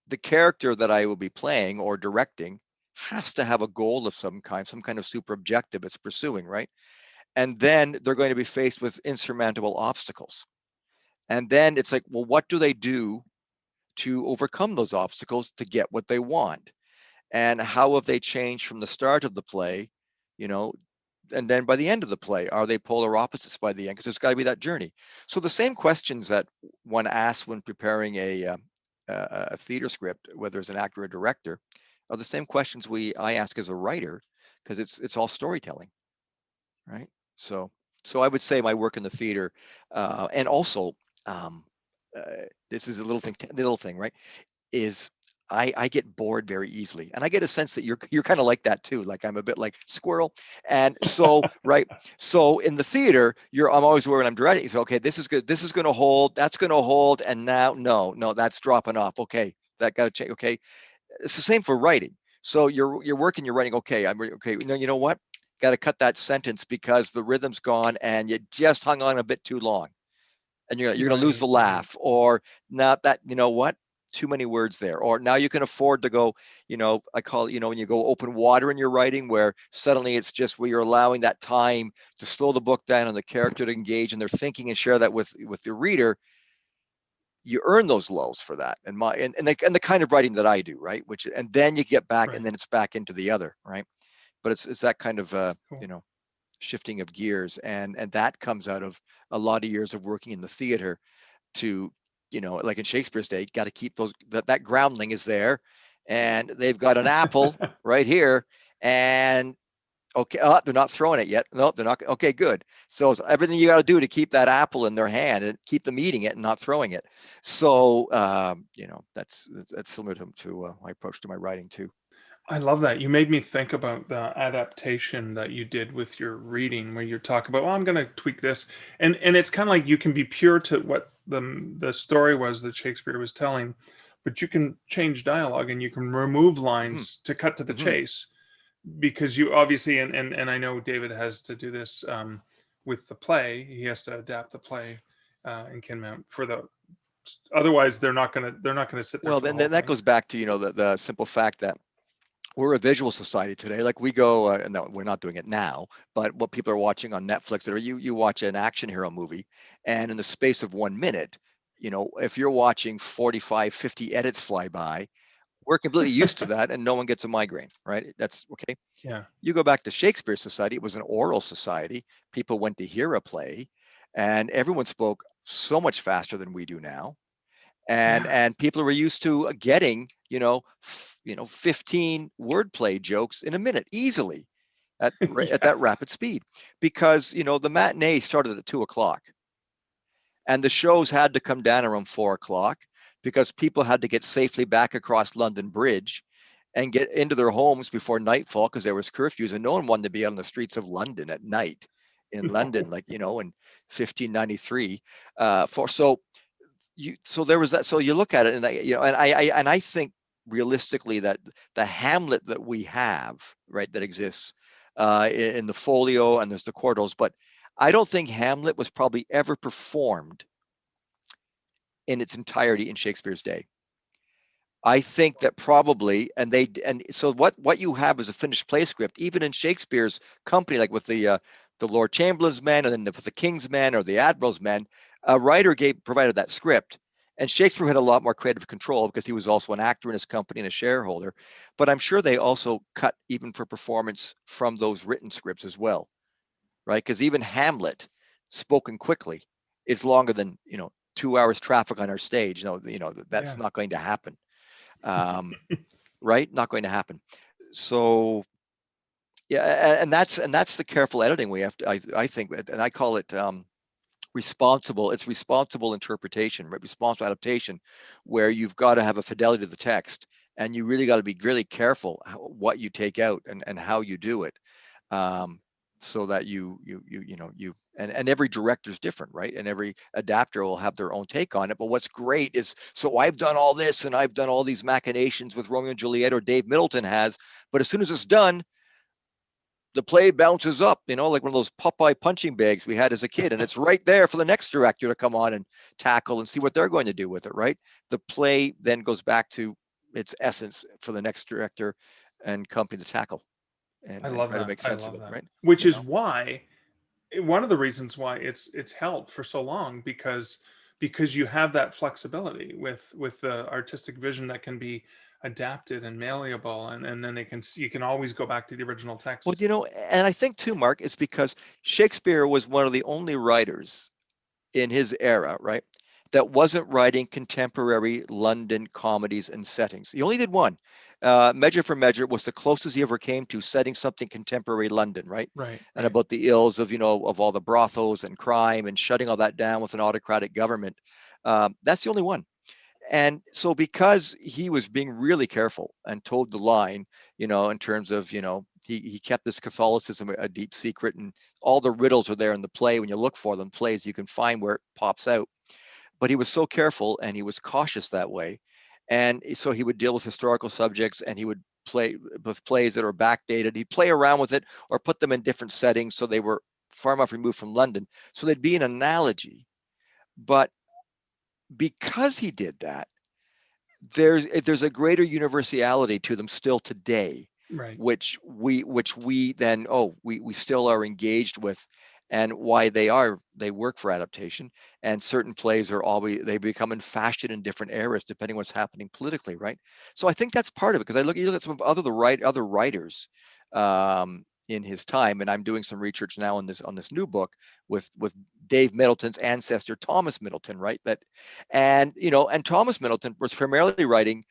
the character that I will be playing or directing has to have a goal of some kind of super objective it's pursuing, right? And then they're going to be faced with insurmountable obstacles. And then it's like, well, what do they do to overcome those obstacles to get what they want? And how have they changed from the start of the play, you know, and then by the end of the play, are they polar opposites by the end? Because there's got to be that journey. So the same questions that one asks when preparing a theater script, whether it's an actor or director, are the same questions I ask as a writer, because it's all storytelling. right? So I would say my work in the theater, and also this is a little thing, right? Is I get bored very easily, and I get a sense that you're kind of like that too. Like I'm a bit like squirrel, and so right. So in the theater, I'm always worried when I'm directing. So okay, this is good. This is going to hold. That's going to hold, and now no, that's dropping off. Okay, that got to change. Okay, it's the same for writing. So you're working, you're writing. Okay, okay. You know what? Got to cut that sentence because the rhythm's gone, and you just hung on a bit too long, and you're going to lose the laugh, or not that. You know what? Too many words there, or now you can afford to go, I call it, when you go open water in your writing, where suddenly it's just where you're allowing that time to slow the book down and the character to engage in their thinking and share that with the reader. You earn those lulls for that, and the kind of writing that I do, right? Which, and then you get back, and then it's back into the other, right? But it's that kind of Cool. shifting of gears, and that comes out of a lot of years of working in the theater to, like in Shakespeare's day, got to keep that groundling is there, and they've got an apple right here, and okay, they're not throwing it yet. No, they're not. Okay, good. So it's everything you got to do to keep that apple in their hand and keep them eating it and not throwing it. So that's similar to my approach to my writing too. I love that. You made me think about the adaptation that you did with your reading, where you talk about, well, I'm going to tweak this, and it's kind of like you can be pure to what the story was that Shakespeare was telling, but you can change dialogue and you can remove Mm-hmm. lines to cut to the Mm-hmm. chase, because you obviously, and I know David has to do this with the play. He has to adapt the play in Kinmount for the. Otherwise, they're not gonna sit there Well, for the then whole that thing. goes back to the simple fact that we're a visual society today. Like we go, and no, we're not doing it now, but what people are watching on Netflix, or you watch an action hero movie, and in the space of 1 minute, if you're watching 45, 50 edits fly by, we're completely used to that, and no one gets a migraine, right? That's okay. Yeah. You go back to Shakespeare society, it was an oral society. People went to hear a play, and everyone spoke so much faster than we do now, and Yeah. people were used to getting 15 wordplay jokes in a minute easily at Yeah. that rapid speed, because the matinee started at 2 o'clock, and the shows had to come down around 4 o'clock, because people had to get safely back across London Bridge and get into their homes before nightfall, because there was curfews, and no one wanted to be on the streets of London at night in London, No. like in 1593. So there was that. So you look at it, and I think realistically that the Hamlet that we have, right, that exists in the folio, and there's the quartos, but I don't think Hamlet was probably ever performed in its entirety in Shakespeare's day. I think that probably, and so what you have is a finished play script, even in Shakespeare's company, like with the Lord Chamberlain's men, and then with the King's men or the Admiral's men, a writer provided that script, and Shakespeare had a lot more creative control because he was also an actor in his company and a shareholder. But I'm sure they also cut even for performance from those written scripts as well, right? Because even Hamlet, spoken quickly, is longer than 2 hours traffic on our stage. No, that's Yeah. not going to happen. Right? Not going to happen. So yeah, and that's the careful editing we have to. I think, and I call it responsible. It's responsible interpretation, right? Responsible adaptation, where you've got to have a fidelity to the text, and you really got to be really careful what you take out, and how you do it. So that you and every director is different, right? And every adapter will have their own take on it. But what's great is, so I've done all this, and I've done all these machinations with Romeo and Juliet, or Dave Middleton has, but as soon as it's done, the play bounces up, like one of those Popeye punching bags we had as a kid, and it's right there for the next director to come on and tackle and see what they're going to do with it, right? The play then goes back to its essence for the next director and company to tackle, I and love try to that. make I sense of love it, that. right? Which You is know? why one of the reasons why it's held for so long, because you have that flexibility with the artistic vision that can be adapted and malleable, and then you can always go back to the original Well, text. and I think too, Mark, is because Shakespeare was one of the only writers in his era, right, that wasn't writing contemporary London comedies and settings. He only did one. Measure for Measure was the closest he ever came to setting something contemporary London, right? Right. And about the ills of, of all the brothels and crime and shutting all that down with an autocratic government. That's the only one. And so because he was being really careful and told the line, in terms of, he kept this Catholicism a deep secret, and all the riddles are there in the play. When you look for them, plays, you can find where it pops out. But he was so careful and he was cautious that way. And so he would deal with historical subjects, and he would play with plays that are backdated. He'd play around with it or put them in different settings so they were far enough removed from London. So they'd be an analogy. But because he did that, there's a greater universality to them still today, Right. which we then we still are engaged with, and why they work for adaptation. And certain plays they become in fashion in different eras depending what's happening politically, right? So I think that's part of it, because you look at some of other writers in his time, and I'm doing some research now on this new book with Dave Middleton's ancestor Thomas Middleton, right? And Thomas Middleton was primarily writing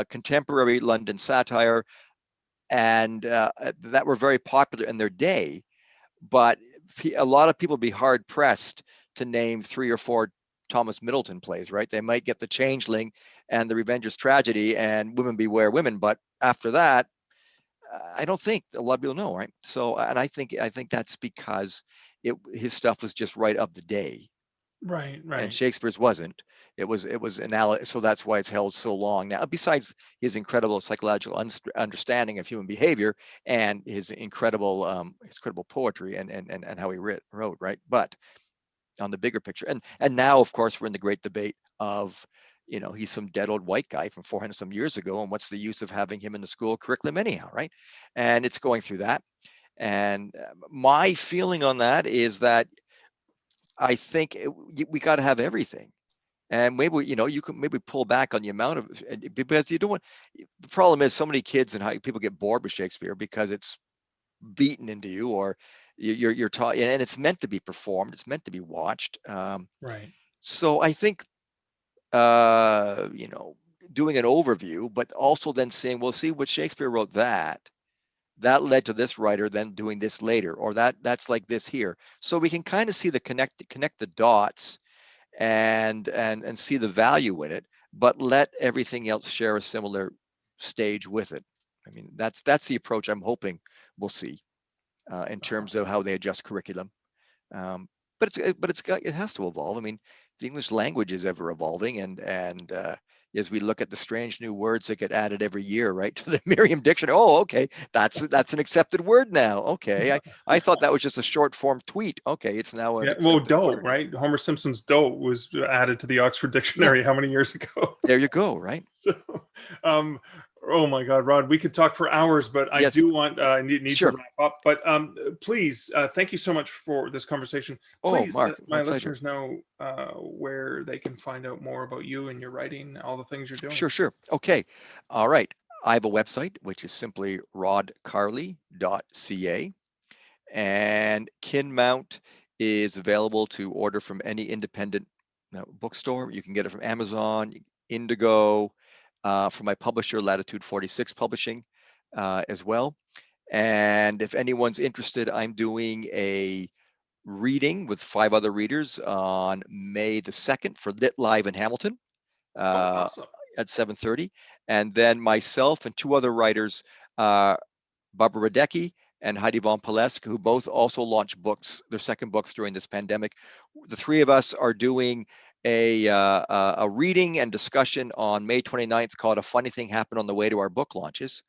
contemporary London satire, and that were very popular in their day. But a lot of people would be hard pressed to name 3 or 4 Thomas Middleton plays, right? They might get The Changeling and The Revenger's Tragedy and Women Beware Women, but after that, I don't think a lot of people know, right? So, and I think that's because his stuff was just right of the day, Right. and Shakespeare's wasn't. It was so that's why it's held so long. Now, besides his incredible psychological understanding of human behavior and his incredible poetry and how he wrote, right? But on the bigger picture, and now, of course, we're in the great debate of, he's some dead old white guy from 400 some years ago, and what's the use of having him in the school curriculum anyhow, right? And it's going through that. And my feeling on that is that I think we got to have everything. And maybe, you can maybe pull back on the amount of, because you don't want, the problem is so many kids and how people get bored with Shakespeare because it's beaten into you, or you're taught, and it's meant to be performed, it's meant to be watched. Right. So I think, doing an overview, but also then saying, well, see what Shakespeare wrote, that led to this writer then doing this later, or that's like this here. So we can kind of see connect the dots and see the value in it, but let everything else share a similar stage with it. I mean, that's the approach I'm hoping we'll see in terms of how they adjust curriculum. But it has to evolve. I mean, the English language is ever evolving, and as we look at the strange new words that get added every year, right, to the Merriam Dictionary. Oh, okay, that's an accepted word now. Okay, I thought that was just a short form tweet. Okay, it's now an accepted doe, word. right? Homer Simpson's doe was added to the Oxford Dictionary how many years ago? There you go, right? So, oh my God, Rod, we could talk for hours, but I do want need Sure. to wrap up. But please, thank you so much for this conversation. Please, Mark, my pleasure. listeners know where they can find out more about you and your writing, all the things you're doing. Sure. Okay. All right. I have a website, which is simply rodcarley.ca, and Kinmount is available to order from any independent bookstore. You can get it from Amazon, Indigo, from my publisher, Latitude 46 Publishing, as well. And if anyone's interested, I'm doing a reading with 5 other readers on May the 2nd for Lit Live in Hamilton. Awesome. At 7:30, and then myself and 2 other writers, Barbara Radecki and Heidi von Palesk, who both also launched books, their second books during this pandemic. The 3 of us are doing a reading and discussion on May 29th called "A Funny Thing Happened on the Way to Our Book Launches,"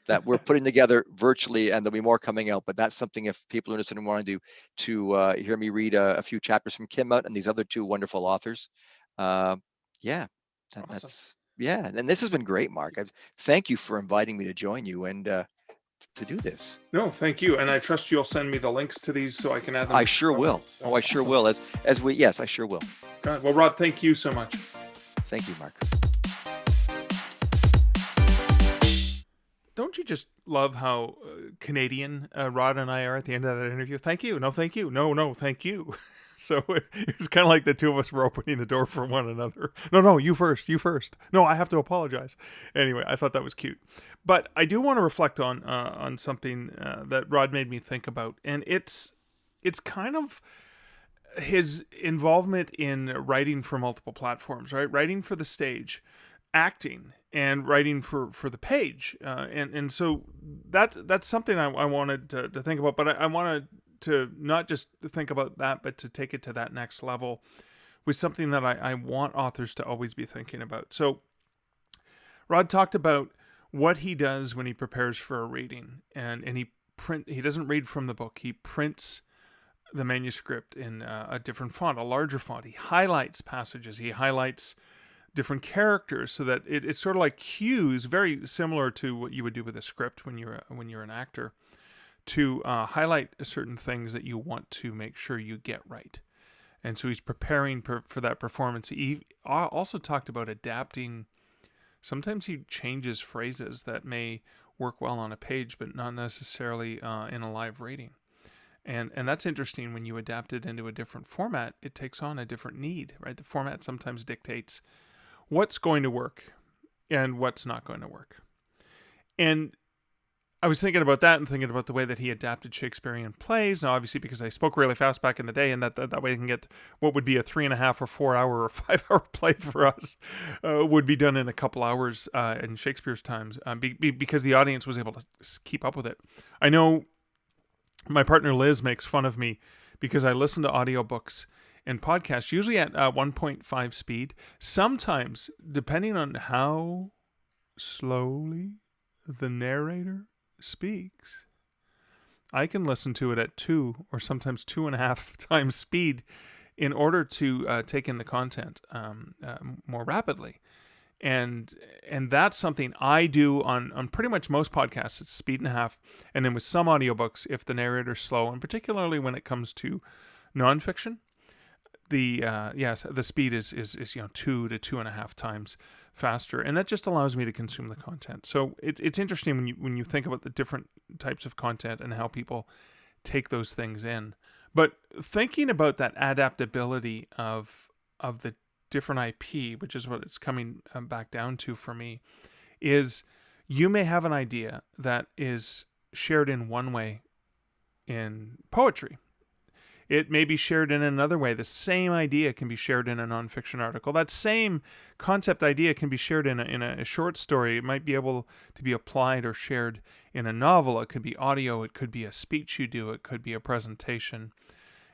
that we're putting together virtually, and there'll be more coming out. But that's something, if people are interested in wanting to hear me read a few chapters from Kinmount and these other 2 wonderful authors. Yeah, awesome. That's. Yeah, and this has been great, Mark. Thank you for inviting me to join you and to do this. No, thank you, and I trust you'll send me the links to these so I can add them. I sure will. I sure will. Yes, I sure will. God. Well, Rod, thank you so much. Thank you, Mark. Don't you just love how Canadian Rod and I are at the end of that interview? Thank you. No, thank you. No, thank you. So it was kind of like the two of us were opening the door for one another. No, you first. No, I have to apologize. Anyway, I thought that was cute. But I do want to reflect on something that Rod made me think about, and it's kind of his involvement in writing for multiple platforms, right? Writing for the stage, acting, and writing for the page. And so that's something I wanted to think about, but I wanted to not just think about that, but to take it to that next level with something that I want authors to always be thinking about. So Rod talked about what he does when he prepares for a reading, and he doesn't read from the book. He prints the manuscript in a different font, a larger font. He highlights passages. He highlights different characters so that it's sort of like cues, very similar to what you would do with a script when you're an actor, to highlight certain things that you want to make sure you get right. And so he's preparing for that performance. He also talked about adapting. Sometimes he changes phrases that may work well on a page, but not necessarily in a live reading. And that's interesting. When you adapt it into a different format, it takes on a different need, right? The format sometimes dictates what's going to work and what's not going to work. And I was thinking about that and thinking about the way that he adapted Shakespearean plays. Now, obviously, because I spoke really fast back in the day, and that way I can get what would be a 3.5 or 4 hour or 5 hour play for us would be done in a couple hours in Shakespeare's times because the audience was able to keep up with it. I know my partner Liz makes fun of me because I listen to audiobooks and podcasts, usually at 1.5 speed. Sometimes, depending on how slowly the narrator speaks, I can listen to it at 2 or sometimes 2.5 times speed in order to take in the content more rapidly. And that's something I do on pretty much most podcasts. It's 1.5 speed. And then with some audiobooks, if the narrator's slow, and particularly when it comes to nonfiction, the speed is 2 to 2.5 times faster, and that just allows me to consume the content. So it's interesting when you think about the different types of content and how people take those things in. But thinking about that adaptability of the different IP, which is what it's coming back down to for me, is you may have an idea that is shared in one way in poetry. It may be shared in another way. The same idea can be shared in a nonfiction article. That same concept idea can be shared in a short story. It might be able to be applied or shared in a novel. It could be audio. It could be a speech you do. It could be a presentation.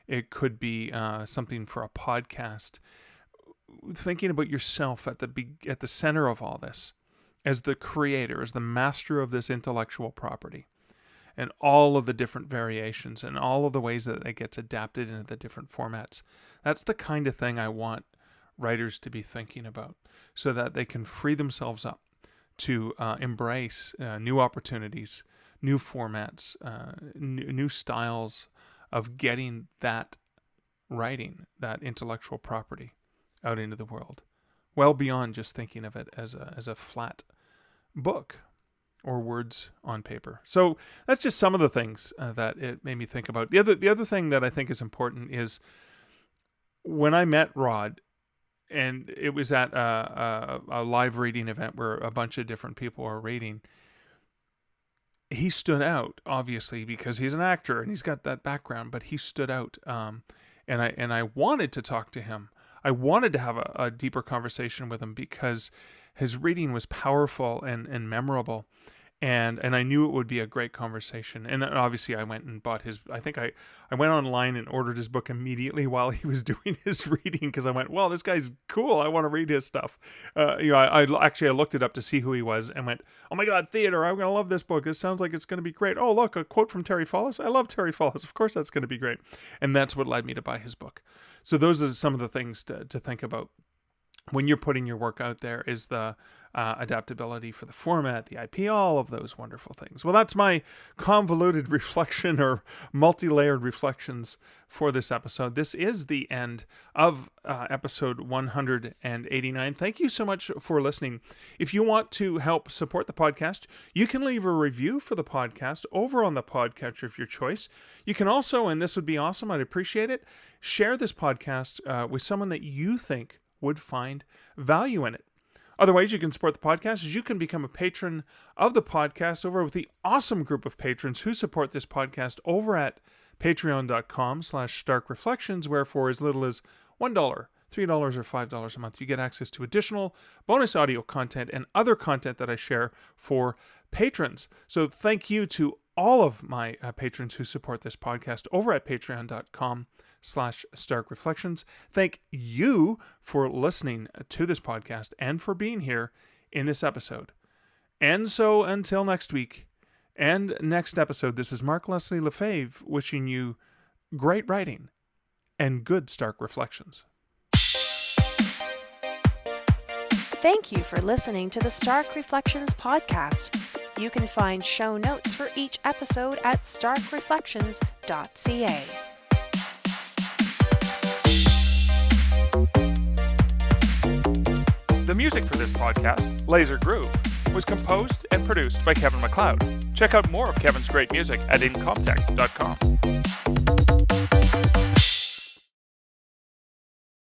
It could be something for a podcast. Thinking about yourself at the center of all this, as the creator, as the master of this intellectual property, and all of the different variations and all of the ways that it gets adapted into the different formats. That's the kind of thing I want writers to be thinking about, so that they can free themselves up to embrace new opportunities, new formats, new styles of getting that writing, that intellectual property out into the world, well beyond just thinking of it as a flat book or words on paper. So that's just some of the things that it made me think about. The other thing that I think is important is when I met Rod, and it was at a live reading event where a bunch of different people are reading, he stood out, obviously, because he's an actor and he's got that background, but he stood out. And I wanted to talk to him. I wanted to have a deeper conversation with him because his reading was powerful and memorable. And I knew it would be a great conversation. And obviously I went and bought his, I think I went online and ordered his book immediately while he was doing his reading, because I went, well, this guy's cool. I want to read his stuff. I looked it up to see who he was and went, oh my God, theater, I'm going to love this book. It sounds like it's going to be great. Oh, look, a quote from Terry Fallis. I love Terry Fallis. Of course that's going to be great. And that's what led me to buy his book. So those are some of the things to think about when you're putting your work out there, is the adaptability for the format, the IP, all of those wonderful things. Well, that's my convoluted reflection or multi-layered reflections for this episode. This is the end of episode 189. Thank you so much for listening. If you want to help support the podcast, you can leave a review for the podcast over on the podcatcher of your choice. You can also, and this would be awesome, I'd appreciate it, share this podcast with someone that you think would find value in it. Other ways you can support the podcast is you can become a patron of the podcast over with the awesome group of patrons who support this podcast over at patreon.com/starkreflections, where for as little as $1, $3, or $5 a month, you get access to additional bonus audio content and other content that I share for patrons. So thank you to all of my patrons who support this podcast over at patreon.com/starkreflections. Thank you for listening to this podcast and for being here in this episode. And so until next week and next episode, this is Mark Leslie Lefebvre wishing you great writing and good Stark Reflections. Thank you for listening to the Stark Reflections podcast. You can find show notes for each episode at starkreflections.ca. The music for this podcast, Laser Groove, was composed and produced by Kevin MacLeod. Check out more of Kevin's great music at incomptech.com.